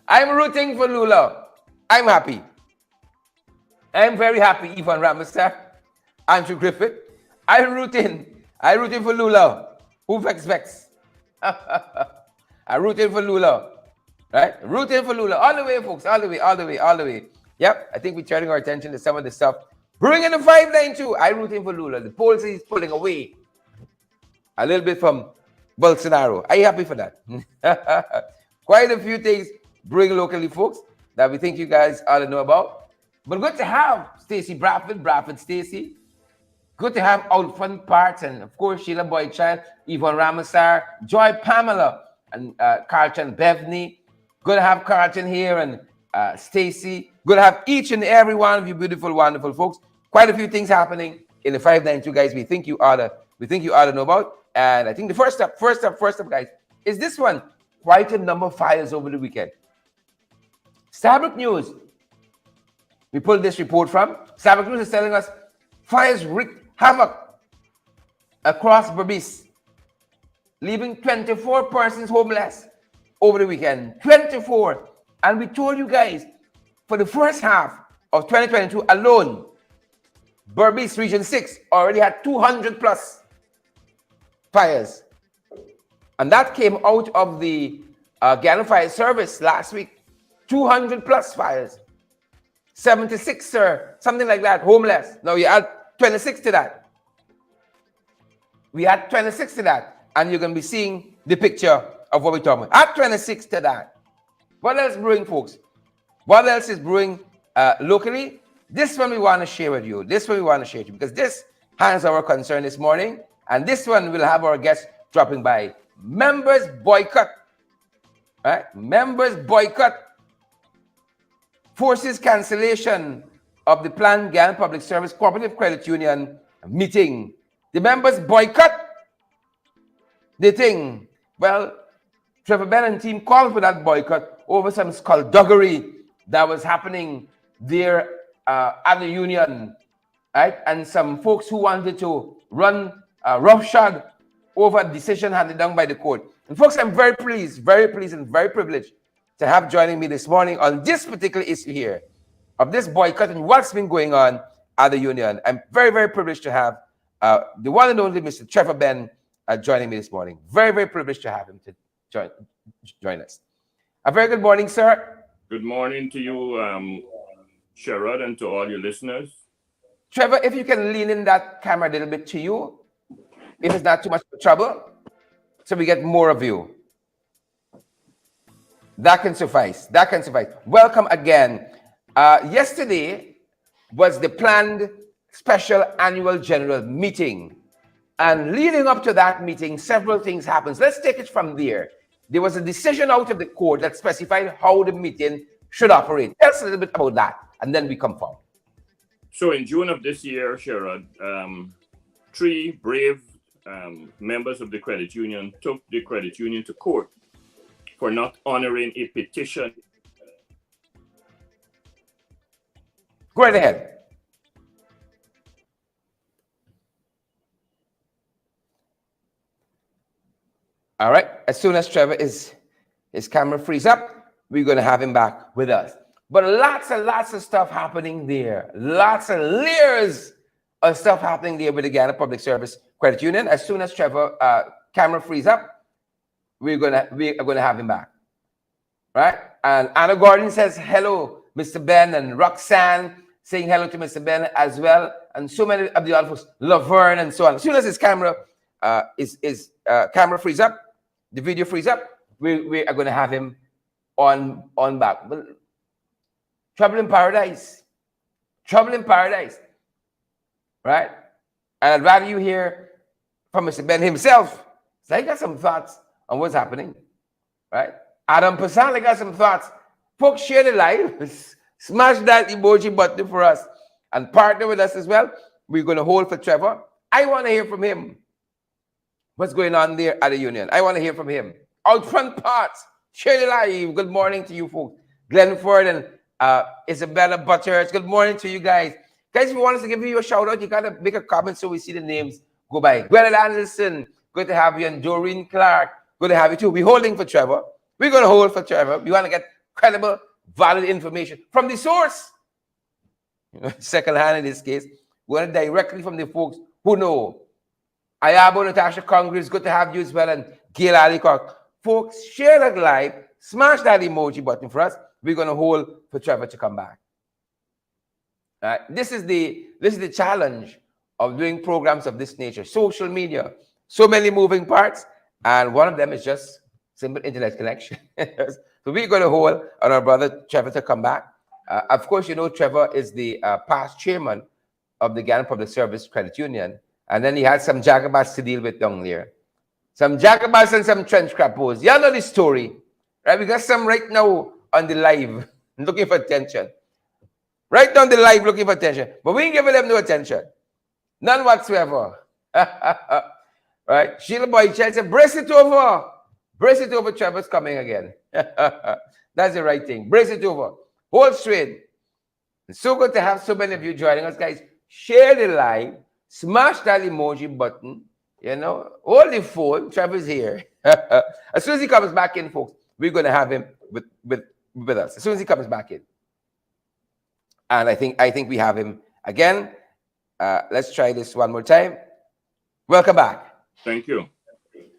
I'm rooting for Lula. I'm happy. I'm very happy, Ivan Ramastar, Andrew Griffith. I'm rooting for Lula. Who vex? I'm rooting for Lula. Right? Rooting for Lula. All the way, folks. All the way. Yep. I think we're turning our attention to some of the stuff. Bringing the 592. I'm rooting for Lula. The polls is pulling away a little bit from Bolsonaro. Are you happy for that? Quite a few things brewing locally, folks, that we think you guys ought to know about. But good to have Stacey Bradford Stacey. Good to have out front parts, and of course Sheila Boyd-Child, Yvonne Ramasar, Joy Pamela, and Carlton Bevney. Good to have Carlton here and Stacey. Good to have each and every one of you beautiful, wonderful folks. Quite a few things happening in the 592, guys. We think you ought to know about. And I think the first up, guys, is this one. Quite a number of fires over the weekend. Starbuck News. We pulled this report from. Starbuck News is telling us fires wreaked havoc across Berbice, leaving 24 persons homeless over the weekend. 24. And we told you guys, for the first half of 2022 alone, Berbice Region 6 already had 200 plus fires. And that came out of the Guyana Fire Service last week. 200 plus fires. 76, sir, something like that, homeless. Now you add 26 to that. We add 26 to that. And you're going to be seeing the picture of what we're talking about. Add 26 to that. What else is brewing, folks? What else is brewing locally? This one we want to share with you. Because this has our concern this morning. And this one will have our guests dropping by. Members boycott. Right? Members boycott forces cancellation of the planned Guyana Public Service Cooperative Credit Union meeting. The members boycott the thing. Well, Trevor Ben and team called for that boycott over some skullduggery that was happening there at the union, right? And some folks who wanted to run roughshod over a decision handed down by the court. And folks, I'm very pleased and very privileged to have joining me this morning on this particular issue here of this boycott and what's been going on at the union. I'm very, very privileged to have the one and only Mr. Trevor Ben joining me this morning. Very, very privileged to have him to join us. A very good morning, sir. Good morning to you, Sherrod, and to all your listeners. Trevor, if you can lean in that camera a little bit to you, if it's not too much trouble, so we get more of you. That can suffice. Welcome again. Yesterday was the planned special annual general meeting. And leading up to that meeting, several things happened. Let's take it from there. There was a decision out of the court that specified how the meeting should operate. Tell us a little bit about that, and then we come forward. So in June of this year, Sherrod, 3 brave members of the credit union took the credit union to court for not honoring a petition. Go right ahead. All right. As soon as Trevor his camera frees up, we're going to have him back with us. But lots and lots of stuff happening there. Lots of layers of stuff happening there with the Guyana Public Service Credit Union. As soon as Trevor camera frees up, we are going to have him back. Right? And Anna Gordon says hello, Mr. Ben, and Roxanne saying hello to Mr. Ben as well, and so many of the other folks, Laverne and so on. As soon as his camera camera frees up, the video frees up, we are going to have him on back. But trouble in paradise, right? And I'd rather you hear from Mr. Ben himself. So he got some thoughts on what's happening, right? Adam Pasali got some thoughts. Folks, share the live. Smash that emoji button for us and partner with us as well. We're going to hold for Trevor. I want to hear from him. What's going on there at the union? I want to hear from him. Out front parts. Share the live. Good morning to you folks. Glenford and Isabella Butters. Good morning to you guys. Guys, if you want us to give you a shout out, you got to make a comment so we see the names go by. Gwyneth Anderson, good to have you. And Doreen Clark, good to have you too. We're holding for Trevor. We're going to hold for Trevor. We want to get credible, valid information from the source. Second hand in this case. We want it directly from the folks who know. Ayabo Natasha Congress, good to have you as well. And Gail Alicock. Folks, share that live. Smash that emoji button for us. We're going to hold for Trevor to come back. This is the challenge of doing programs of this nature. Social media, so many moving parts, and one of them is just simple internet connection. So we're going to hold on our brother Trevor to come back. Of course, you know Trevor is the past chairman of the Guyana Public Service Credit Union, and then he had some jagabas to deal with down there. Some jagabas and some trench crappos. You know the story, right? We got some right now on the live, looking for attention. Right down the live looking for attention. But we ain't giving them no attention. None whatsoever. Right? Sheila Boy Chelsea, brace it over. Brace it over, Trevor's coming again. That's the right thing. Brace it over. Hold straight. It's so good to have so many of you joining us, guys. Share the live. Smash that emoji button. You know, hold the phone. Trevor's here. As soon as he comes back in, folks, we're going to have him with us. As soon as he comes back in. And I think we have him again. Let's try this one more time. Welcome back. Thank you.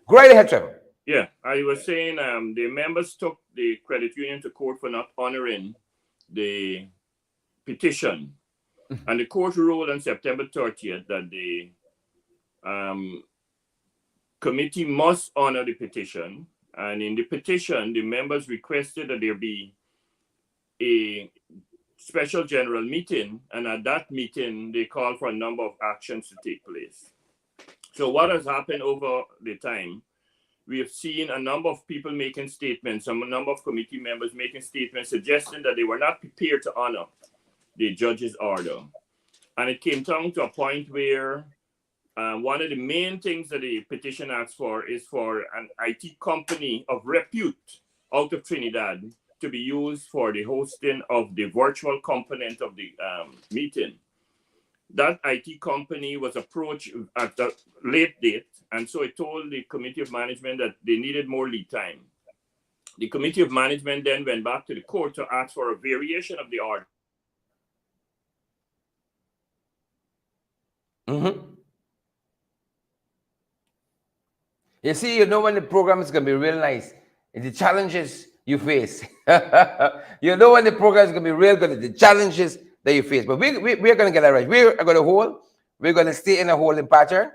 Go right ahead, Trevor. Yeah, I was saying the members took the credit union to court for not honoring the petition. And the court ruled on September 30th that the committee must honor the petition. And in the petition, the members requested that there be a special general meeting, and at that meeting, they called for a number of actions to take place. So what has happened over the time, we have seen a number of people making statements, a number of committee members making statements suggesting that they were not prepared to honor the judge's order. And it came down to a point where one of the main things that the petition asks for is for an IT company of repute out of Trinidad to be used for the hosting of the virtual component of the meeting. That IT company was approached at a late date, and so it told the Committee of Management that they needed more lead time. The Committee of Management then went back to the court to ask for a variation of the order. You see, you know when the program is going to be real nice. It's the challenges you face. You know when the program is going to be real good. It's the challenges that you face. But we're going to get that right. We're going to hold. We're going to stay in a holding pattern.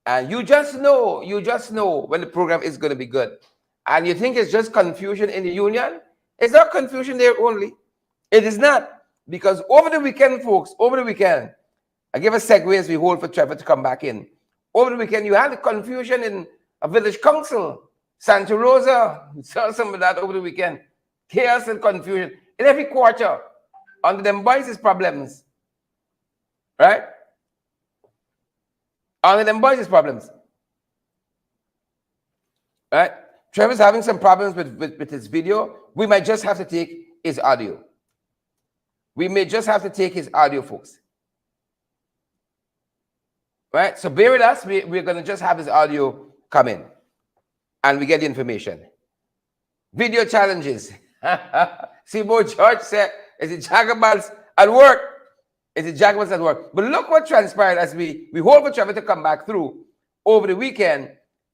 And you just know when the program is going to be good. And you think it's just confusion in the union? It's not confusion there only. It is not. Because over the weekend, folks, I give a segue as we hold for Trevor to come back in. Over the weekend, you had the confusion in a village council, Santa Rosa. We saw some of that over the weekend. Chaos and confusion in every quarter under them boys' problems. Right? Under them boys' problems. Right? Trevor's having some problems with his video. We might just have to take his audio. We may just have to take his audio, folks. Right? So bear with us. We're going to just have his audio come in. And we get the information. Video challenges. Seymour George said, is it Jagabals at work? Is it Jagabals at work? But look what transpired as we hold for Trevor to come back through over the weekend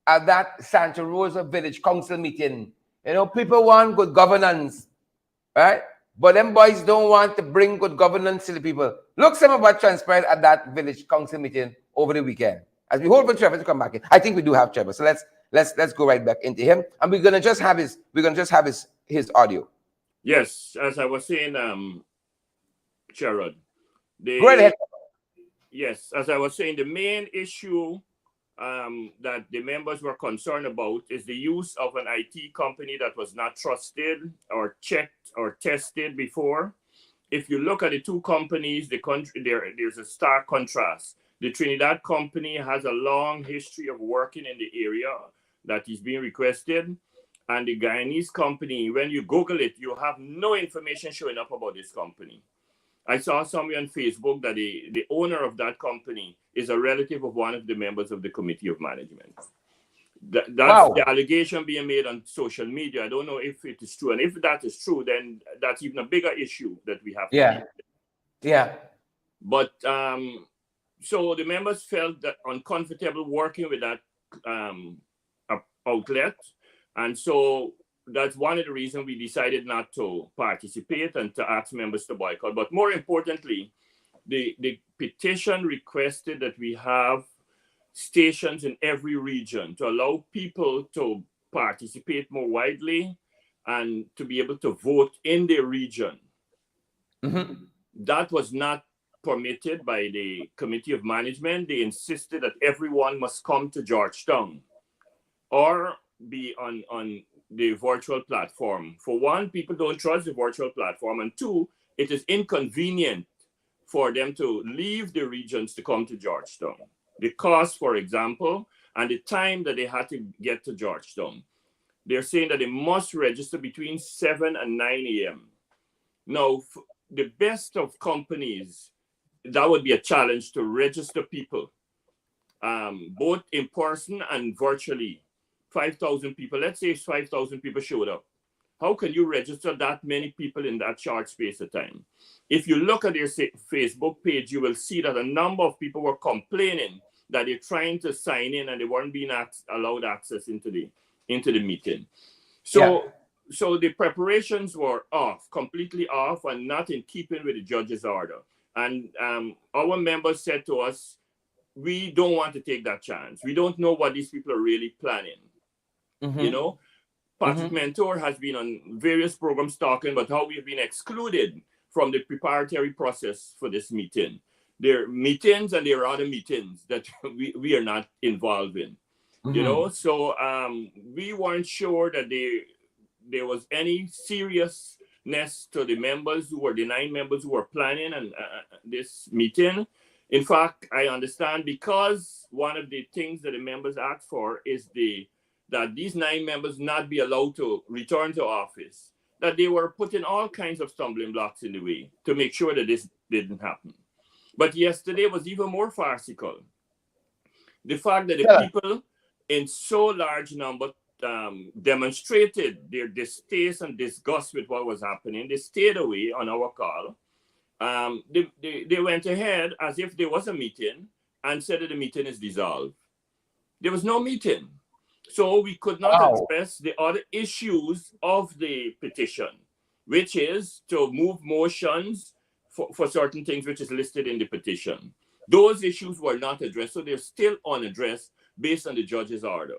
at that Santa Rosa Village Council meeting. You know, people want good governance, right? But them boys don't want to bring good governance to the people. Look some of what transpired at that Village Council meeting over the weekend. As we hold for Trevor to come back in. I think we do have Trevor. So let's go right back into him. And we're gonna just have his audio. Yes, as I was saying, Sherrod. Go right ahead. Yes, as I was saying, the main issue that the members were concerned about is the use of an IT company that was not trusted or checked or tested before. If you look at the two companies, there's a stark contrast. The Trinidad company has a long history of working in the area that is being requested. And the Guyanese company, when you Google it, you have no information showing up about this company. I saw somewhere on Facebook that the owner of that company is a relative of one of the members of the committee of management. That's Wow. the allegation being made on social media. I don't know if it is true. And if that is true, then that's even a bigger issue that we have to deal Yeah. with. Yeah. But so the members felt that uncomfortable working with that outlet. And so that's one of the reasons we decided not to participate and to ask members to boycott. But more importantly, the petition requested that we have stations in every region to allow people to participate more widely and to be able to vote in their region. Mm-hmm. That was not permitted by the Committee of Management. They insisted that everyone must come to Georgetown or be on the virtual platform. For one, people don't trust the virtual platform. And two, it is inconvenient for them to leave the regions to come to Georgetown. The cost, for example, and the time that they had to get to Georgetown. They're saying that they must register between 7 and 9 a.m. Now, the best of companies, that would be a challenge to register people, both in person and virtually. 5,000 people, let's say 5,000 people showed up. How can you register that many people in that short space of time? If you look at their Facebook page, you will see that a number of people were complaining that they're trying to sign in and they weren't being allowed access into the meeting. So, so the preparations were off, completely off, and not in keeping with the judge's order. And our members said to us, we don't want to take that chance. We don't know what these people are really planning. Mm-hmm. You know, Patrick Mentor has been on various programs talking about how we've been excluded from the preparatory process for this meeting. There are meetings and there are other meetings that we are not involved in. You know, so we weren't sure that there was any seriousness to the members who were the 9 members who were planning and this meeting. In fact, I understand because one of the things that the members asked for is that these 9 members not be allowed to return to office, that they were putting all kinds of stumbling blocks in the way to make sure that this didn't happen. But yesterday was even more farcical. The fact that the people in so large number demonstrated their distaste and disgust with what was happening. They stayed away on our call. They went ahead as if there was a meeting and said that the meeting is dissolved. There was no meeting. So we could not address the other issues of the petition, which is to move motions for certain things which is listed in the petition. Those issues were not addressed, so they're still unaddressed based on the judge's order.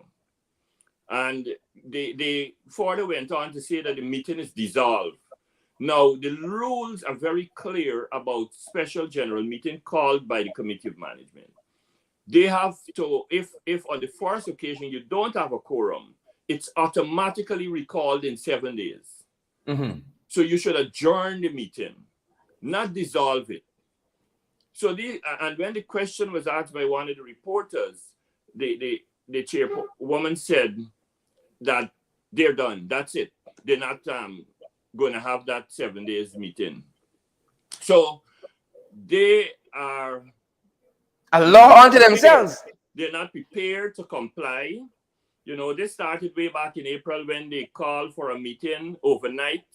And they further went on to say that the meeting is dissolved. Now, the rules are very clear about special general meeting called by the Committee of Management. They have to, if on the first occasion you don't have a quorum, it's automatically recalled in 7 days. So you should adjourn the meeting, not dissolve it. So and when the question was asked by one of the reporters, the chairwoman said that they're done. That's it. They're not going to have that 7 days meeting. So they are a law unto themselves. They're not prepared to comply. You know, this started way back in April when they called for a meeting overnight.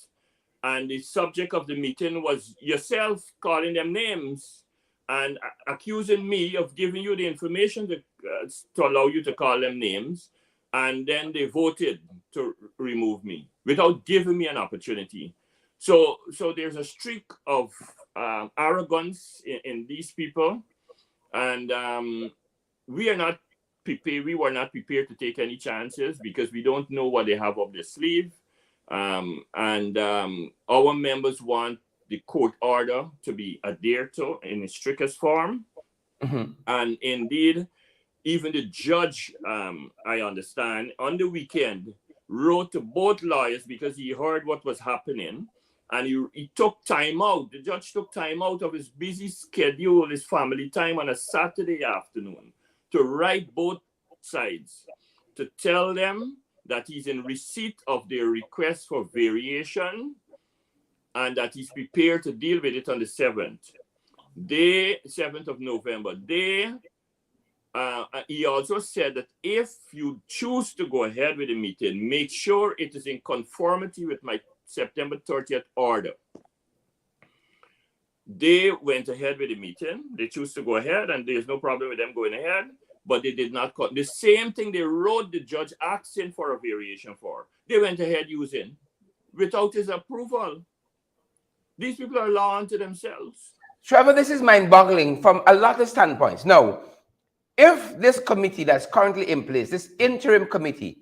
And the subject of the meeting was yourself calling them names and accusing me of giving you the information to allow you to call them names. And then they voted to remove me without giving me an opportunity. So there's a streak of arrogance in these people. And we are not prepared. We were not prepared to take any chances because we don't know what they have up their sleeve. Our members want the court order to be adhered to in its strictest form. And indeed, even the judge, I understand, on the weekend wrote to both lawyers because he heard what was happening. And he took time out. The judge took time out of his busy schedule, his family time on a Saturday afternoon to write both sides, to tell them that he's in receipt of their request for variation and that he's prepared to deal with it on the 7th. The 7th of November. He also said that if you choose to go ahead with the meeting, make sure it is in conformity with my September 30th order. They went ahead with the meeting. They choose to go ahead, and there's no problem with them going ahead, but they did not cut. The same thing they wrote the judge asking for a variation for. They went ahead using without his approval. These people are law unto themselves. Trevor, this is mind-boggling from a lot of standpoints. Now, if this committee that's currently in place, this interim committee,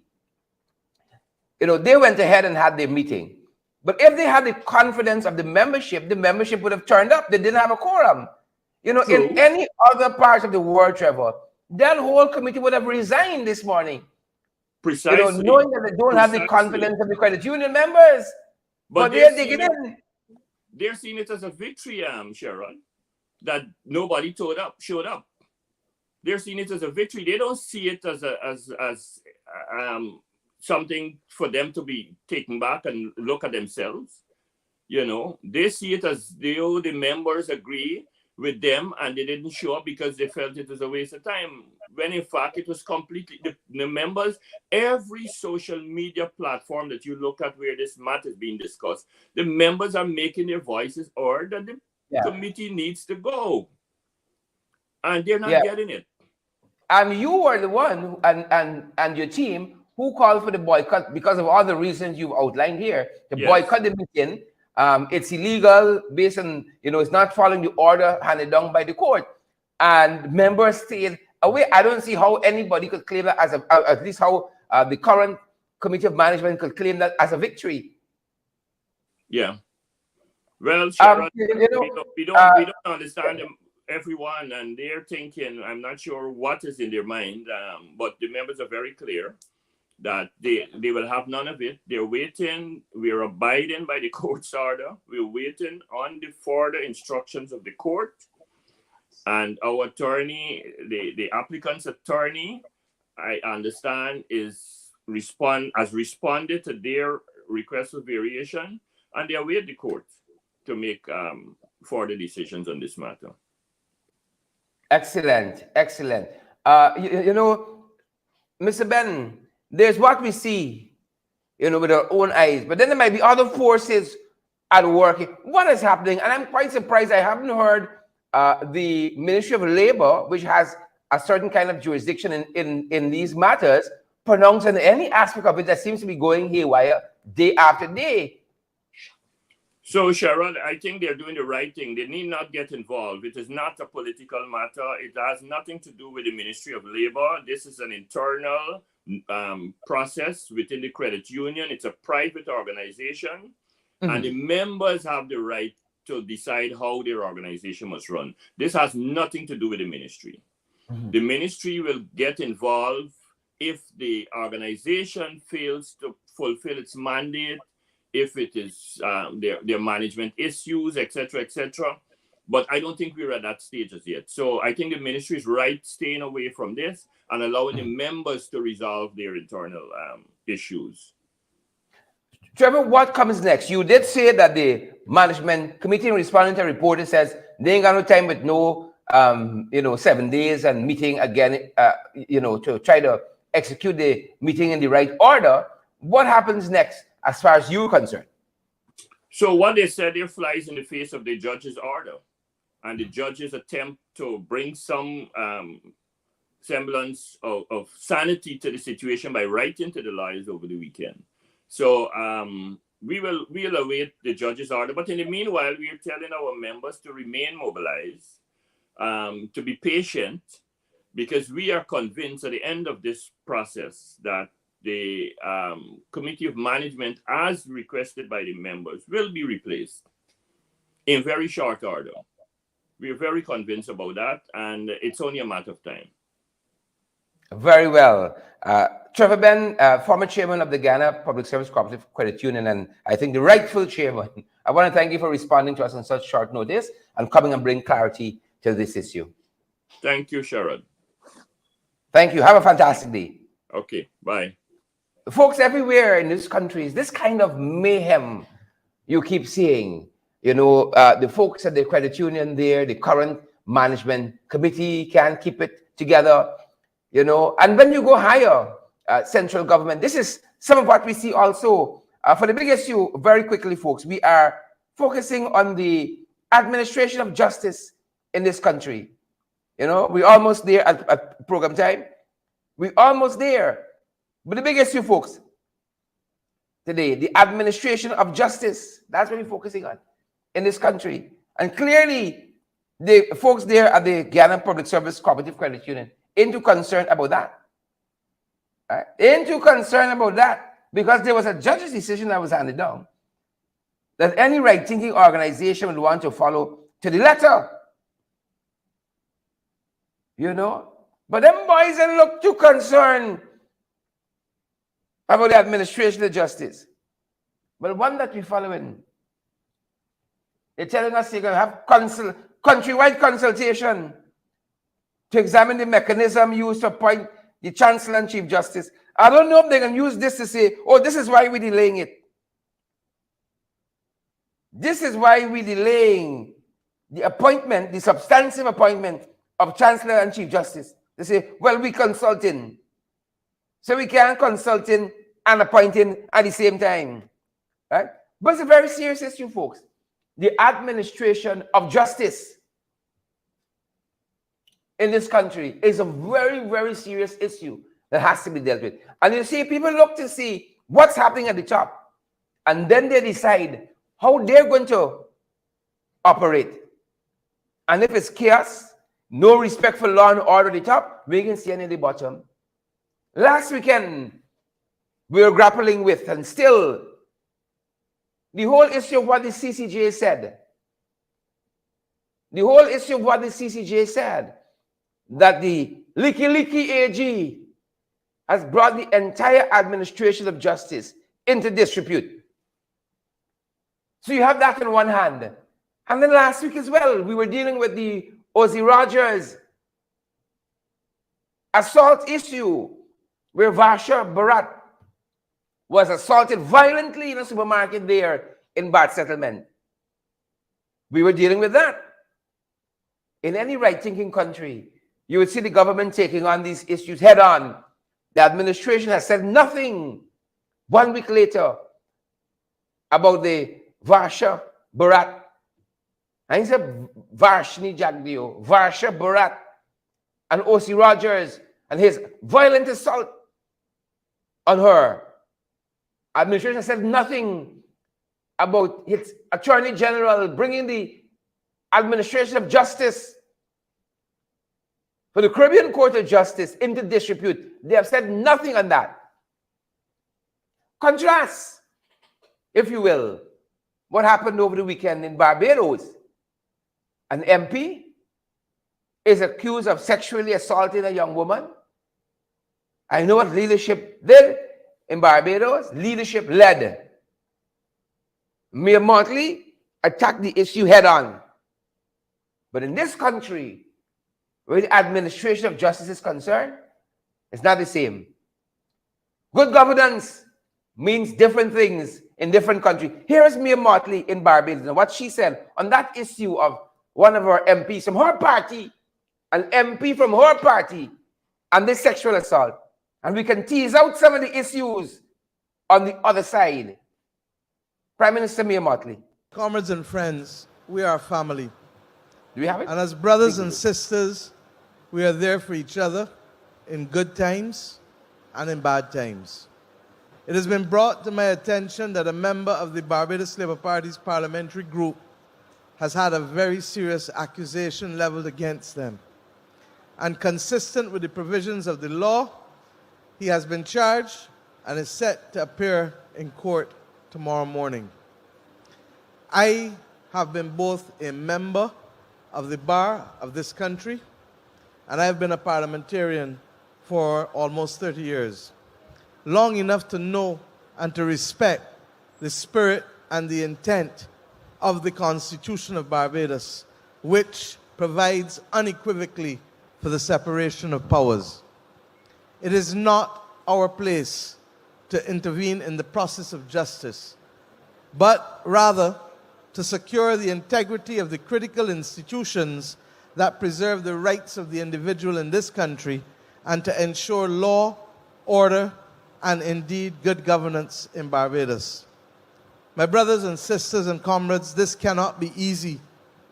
they went ahead and had their meeting. But if they had the confidence of the membership would have turned up. They didn't have a quorum. In any other parts of the world, Trevor, that whole committee would have resigned this morning. Precisely. Knowing that they don't have the confidence of the credit union members. But they're digging in. They're seeing it as a victory, Sharon, that nobody showed up. They're seeing it as a victory. They don't see it as something for them to be taken back and look at themselves. They see it as the members agree with them, and they didn't show up because they felt it was a waste of time. When in fact it was completely the members. Every social media platform that you look at where this matter is being discussed, the members are making their voices heard that the committee needs to go, and they're not getting it. And you were the one and your team who called for the boycott because of all the reasons you've outlined here. To boycott the meeting. It's illegal based on, it's not following the order handed down by the court. And members stayed away. I don't see how anybody could claim that at least how the current committee of management could claim that as a victory. Yeah. Well, Sharon, we don't understand them, everyone, and they're thinking, I'm not sure what is in their mind, but the members are very clear that they will have none of it. They're waiting. We're abiding by the court's order. We're waiting on the further instructions of the court. And our attorney, the applicant's attorney, I understand, has responded to their request for variation, and they await the court to make further decisions on this matter. Excellent. Mr. Ben, there's what we see, with our own eyes, but then there might be other forces at work. What is happening? And I'm quite surprised I haven't heard the Ministry of Labor, which has a certain kind of jurisdiction in these matters, pronounce on any aspect of it that seems to be going haywire day after day. So, Sharon, I think they're doing the right thing. They need not get involved. It is not a political matter. It has nothing to do with the Ministry of Labor. This is an internal process within the credit union. It's a private organization, and the members have the right to decide how their organization must run. This has nothing to do with the ministry. The ministry will get involved if the organization fails to fulfill its mandate, if it is their management issues, etc., etc. But I don't think we're at that stage as yet. So I think the ministry is right staying away from this and allowing the members to resolve their internal issues. Trevor, what comes next? You did say that the management committee responding to a report, it says they ain't got no time with no 7 days and meeting again, to try to execute the meeting in the right order. What happens next as far as you're concerned? So what they said there flies in the face of the judge's order and the judge's attempt to bring some semblance of sanity to the situation by writing to the lawyers over the weekend. So we'll await the judge's order. But in the meanwhile, we are telling our members to remain mobilized, to be patient, because we are convinced at the end of this process that the committee of management, as requested by the members, will be replaced in very short order. We are very convinced about that, and it's only a matter of time. Very well. Trevor Ben, former chairman of the Guyana Public Service Cooperative Credit Union, and I think the rightful chairman. I want to thank you for responding to us on such short notice and coming and bring clarity to this issue. Thank you, Sharon. Thank you. Have a fantastic day. Okay, bye. Folks everywhere in this country, this kind of mayhem you keep seeing, the folks at the credit union there, the current management committee can't keep it together, and when you go higher, central government, this is some of what we see also. For the big issue, very quickly, folks, we are focusing on the administration of justice in this country. We're almost there at program time. We're almost there. But the big issue, folks, today, the administration of justice, that's what we're focusing on in this country. And clearly, the folks there at the Guyana Public Service Cooperative Credit Union into concern about that. Right? Into concern about that, because there was a judge's decision that was handed down that any right-thinking organization would want to follow to the letter. But them boys don't look too concerned about the administration of justice. But one that we're following, they're telling us they're going to have countrywide consultation to examine the mechanism used to appoint the Chancellor and Chief Justice. I don't know if they're going to use this to say, oh, this is why we're delaying it. This is why we're delaying the appointment, the substantive appointment of Chancellor and Chief Justice. They say, well, we're consulting. So we can't consulting and appointing at the same time. Right? But it's a very serious issue, folks. The administration of justice in this country is a very, very serious issue that has to be dealt with. And you see, people look to see what's happening at the top, and then they decide how they're going to operate. And if it's chaos, no respect for law and order at the top, we can see any at the bottom. Last weekend, we were grappling with, and still, the whole issue of what the CCJ said. The whole issue of what the CCJ said, that the leaky AG has brought the entire administration of justice into disrepute. So you have that on one hand. And then last week as well, we were dealing with the Ozzy Rogers assault issue, where Varsha Bharat was assaulted violently in a supermarket there in Bad Settlement. We were dealing with that. In any right-thinking country, you would see the government taking on these issues head on. The administration has said nothing 1 week later about the Varsha Bharat. And he said Varshni Jagdeo, Varsha Bharat, and O.C. Rogers and his violent assault on her. Administration said nothing about its Attorney General bringing the administration of justice for the Caribbean Court of Justice into disrepute. They have said nothing on that. Contrast, if you will, what happened over the weekend in Barbados. An MP is accused of sexually assaulting a young woman. I know what leadership did in Barbados. Leadership led. Mayor Motley attacked the issue head on. But in this country, where the administration of justice is concerned, it's not the same. Good governance means different things in different countries. Here is Mayor Motley in Barbados, and what she said on that issue of one of our MPs from her party, an MP from her party, and this sexual assault. And we can tease out some of the issues on the other side. Prime Minister Mayor Motley. Comrades and friends, we are a family. Do we have it? And as brothers and sisters, we are there for each other in good times and in bad times. It has been brought to my attention that a member of the Barbados Labour Party's parliamentary group has had a very serious accusation leveled against them. And consistent with the provisions of the law, he has been charged and is set to appear in court tomorrow morning. I have been both a member of the bar of this country, and I have been a parliamentarian for almost 30 years, long enough to know and to respect the spirit and the intent of the Constitution of Barbados, which provides unequivocally for the separation of powers. It is not our place to intervene in the process of justice. but rather to secure the integrity of the critical institutions that preserve the rights of the individual in this country and to ensure law, order, and indeed good governance in Barbados. My brothers and sisters and comrades, this cannot be easy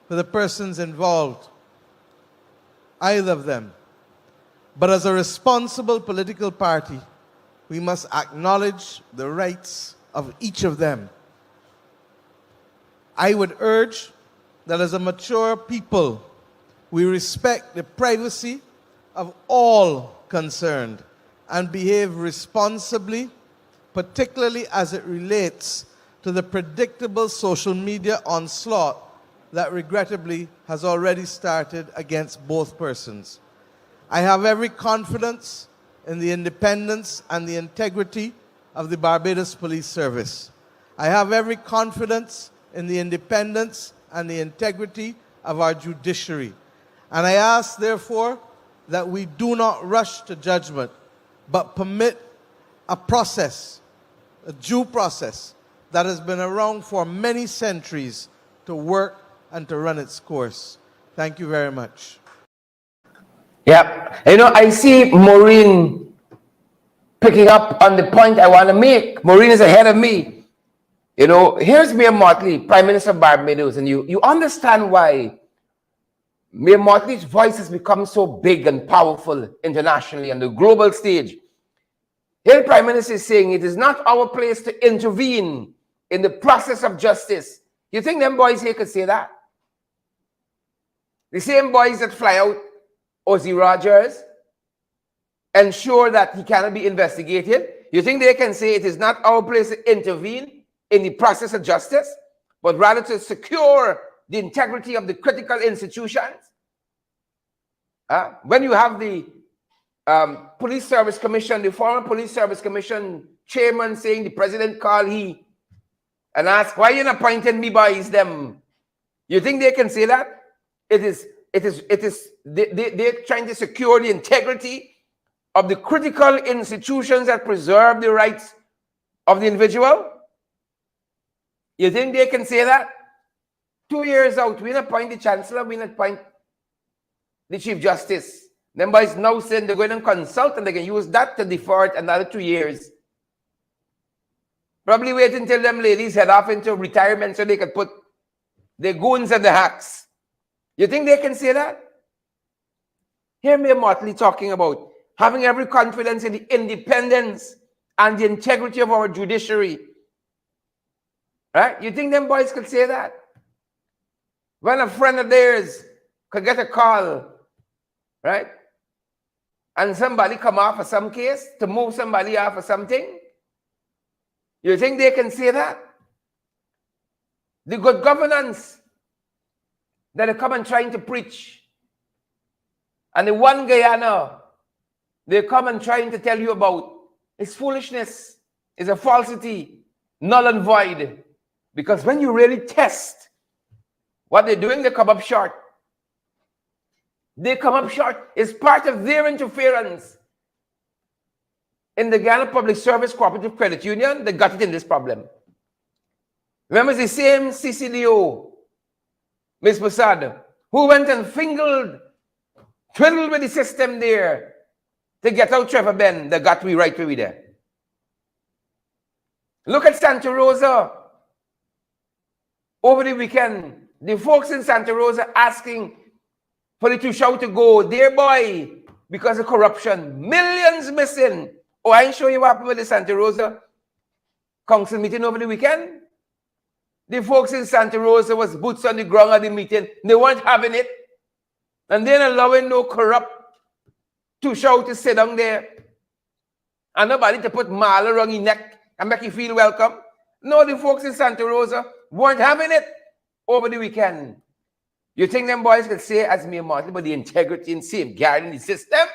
for the persons involved, either of them. But as a responsible political party, we must acknowledge the rights of each of them. I would urge that as a mature people, we respect the privacy of all concerned and behave responsibly, particularly as it relates to the predictable social media onslaught that regrettably has already started against both persons. I have every confidence in the independence and the integrity of the Barbados Police Service. I have every confidence in the independence and the integrity of our judiciary. And I ask, therefore, that we do not rush to judgment, but permit a process, a due process, that has been around for many centuries to work and to run its course. Thank you very much. Yeah, I see Maureen picking up on the point I want to make. Maureen is ahead of me. Here's Mayor Motley, Prime Minister of Barbados, and you understand why Mayor Motley's voice has become so big and powerful internationally on the global stage. Here the Prime Minister is saying it is not our place to intervene in the process of justice. You think them boys here could say that? The same boys that fly out Ozzy Rogers, ensure that he cannot be investigated. You think they can say it is not our place to intervene in the process of justice, but rather to secure the integrity of the critical institutions? When you have the Police Service Commission, the former Police Service Commission chairman saying the president called he and ask, why you not appointing me boys them? You think they can say that? They're trying to secure the integrity of the critical institutions that preserve the rights of the individual. You think they can say that? 2 years out, we not appoint the chancellor, we not appoint the chief justice. Them boys now saying they're going to consult and they can use that to defer it another 2 years. Probably wait until them ladies head off into retirement so they can put the goons and the hacks. You think they can say that? Hear Mayor Motley talking about having every confidence in the independence and the integrity of our judiciary. Right? You think them boys could say that? When a friend of theirs could get a call, right? And somebody come off of some case to move somebody off of something. You think they can say that? The good governance that they come and trying to preach. And the one Guyana they come and trying to tell you about is foolishness, is a falsity, null and void. Because when you really test what they're doing, they come up short. They come up short. It's part of their interference in the Guyana Public Service Cooperative Credit Union. They got it in this problem. Remember, it's the same CCDO, Ms. Prasad, who went and twiddled with the system there to get out Trevor Ben, that got we right where we there. Look at Santa Rosa. Over the weekend, the folks in Santa Rosa asking for the Tushau to go, dear boy, because of corruption. Millions missing. Oh, I ain't show you what happened with the Santa Rosa council meeting over the weekend. The folks in Santa Rosa was boots on the ground at the meeting. They weren't having it. And then allowing no corrupt Tushau to sit down there. And nobody to put mala around your neck and make you feel welcome. No, the folks in Santa Rosa weren't having it over the weekend. You think them boys could say, as Mayor Motley, about the integrity and safeguarding the system?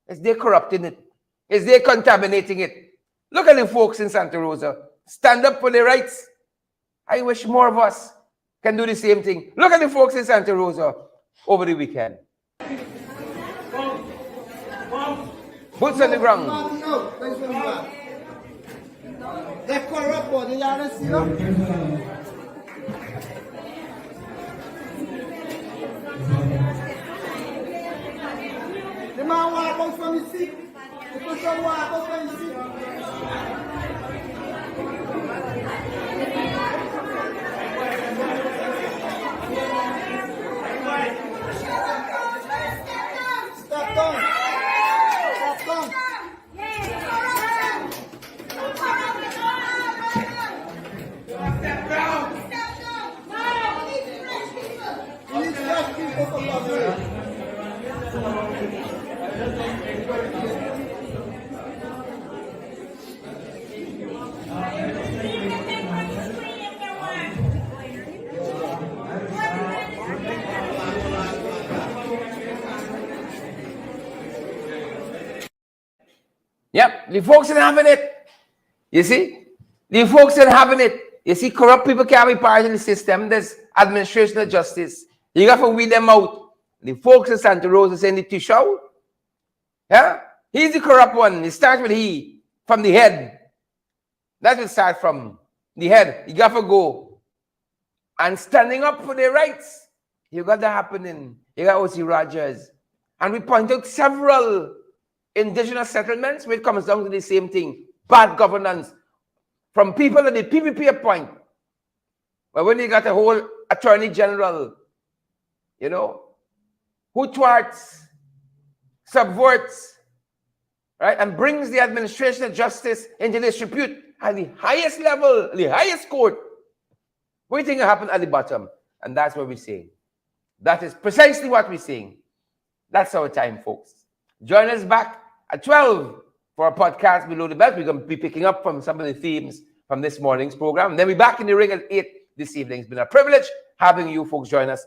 Is they corrupting it? Is they contaminating it? Look at the folks in Santa Rosa. Stand up for their rights. I wish more of us can do the same thing. Look at the folks in Santa Rosa over the weekend. Boots on the ground. They corrupt body, you understand? No? The man walk out from his seat. The person walk out from his seat. Step down. Step down. We need fresh people for government. Yep, the folks ain't having it. You see? The folks ain't having it. You see, corrupt people can't be part of the system. There's administration of justice. You got to weed them out. The folks in Santa Rosa saying the tish out. Yeah? He's the corrupt one. It starts with he, from the head. That's what starts from the head. You got to go. And standing up for their rights. You got that happening. You got O.C. Rogers. And we point out several indigenous settlements where it comes down to the same thing. Bad governance. From people that the PPP appoint. But when you got a whole attorney general, you know, who thwarts, subverts, right, and brings the administration of justice into disrepute at the highest level, the highest court. What do you think will happen at the bottom? And that's what we're saying. That is precisely what we're saying. That's our time, folks. Join us back at 12 for a podcast Below the Belt. We're going to be picking up from some of the themes from this morning's program. And then we're back in the ring at 8 this evening. It's been a privilege having you folks join us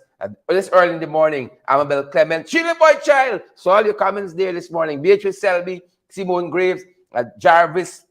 this early in the morning. Amabel Clement, Chile Boy Child. So all your comments there this morning. Beatrice Selby, Simone Graves, Jarvis,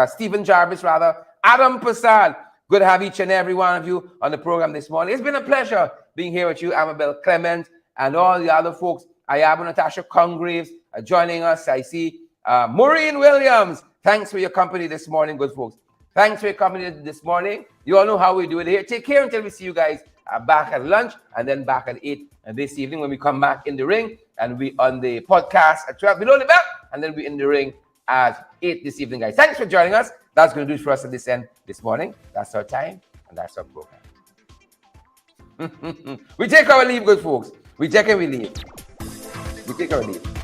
Stephen Jarvis, rather. Adam Prasad. Good to have each and every one of you on the program this morning. It's been a pleasure being here with you, Amabel Clement, and all the other folks. I have Natasha Congraves joining us. I see Maureen Williams. Thanks for your company this morning, good folks. Thanks for your company this morning. You all know how we do it here. Take care until we see you guys back at lunch and then back at 8 this evening when we come back in the ring and we on the podcast at 12 Below the Belt and then we in the ring at 8 this evening, guys. Thanks for joining us. That's going to do it for us at this end this morning. That's our time and that's our program. We take our leave, good folks. We take and we leave. We take our leave.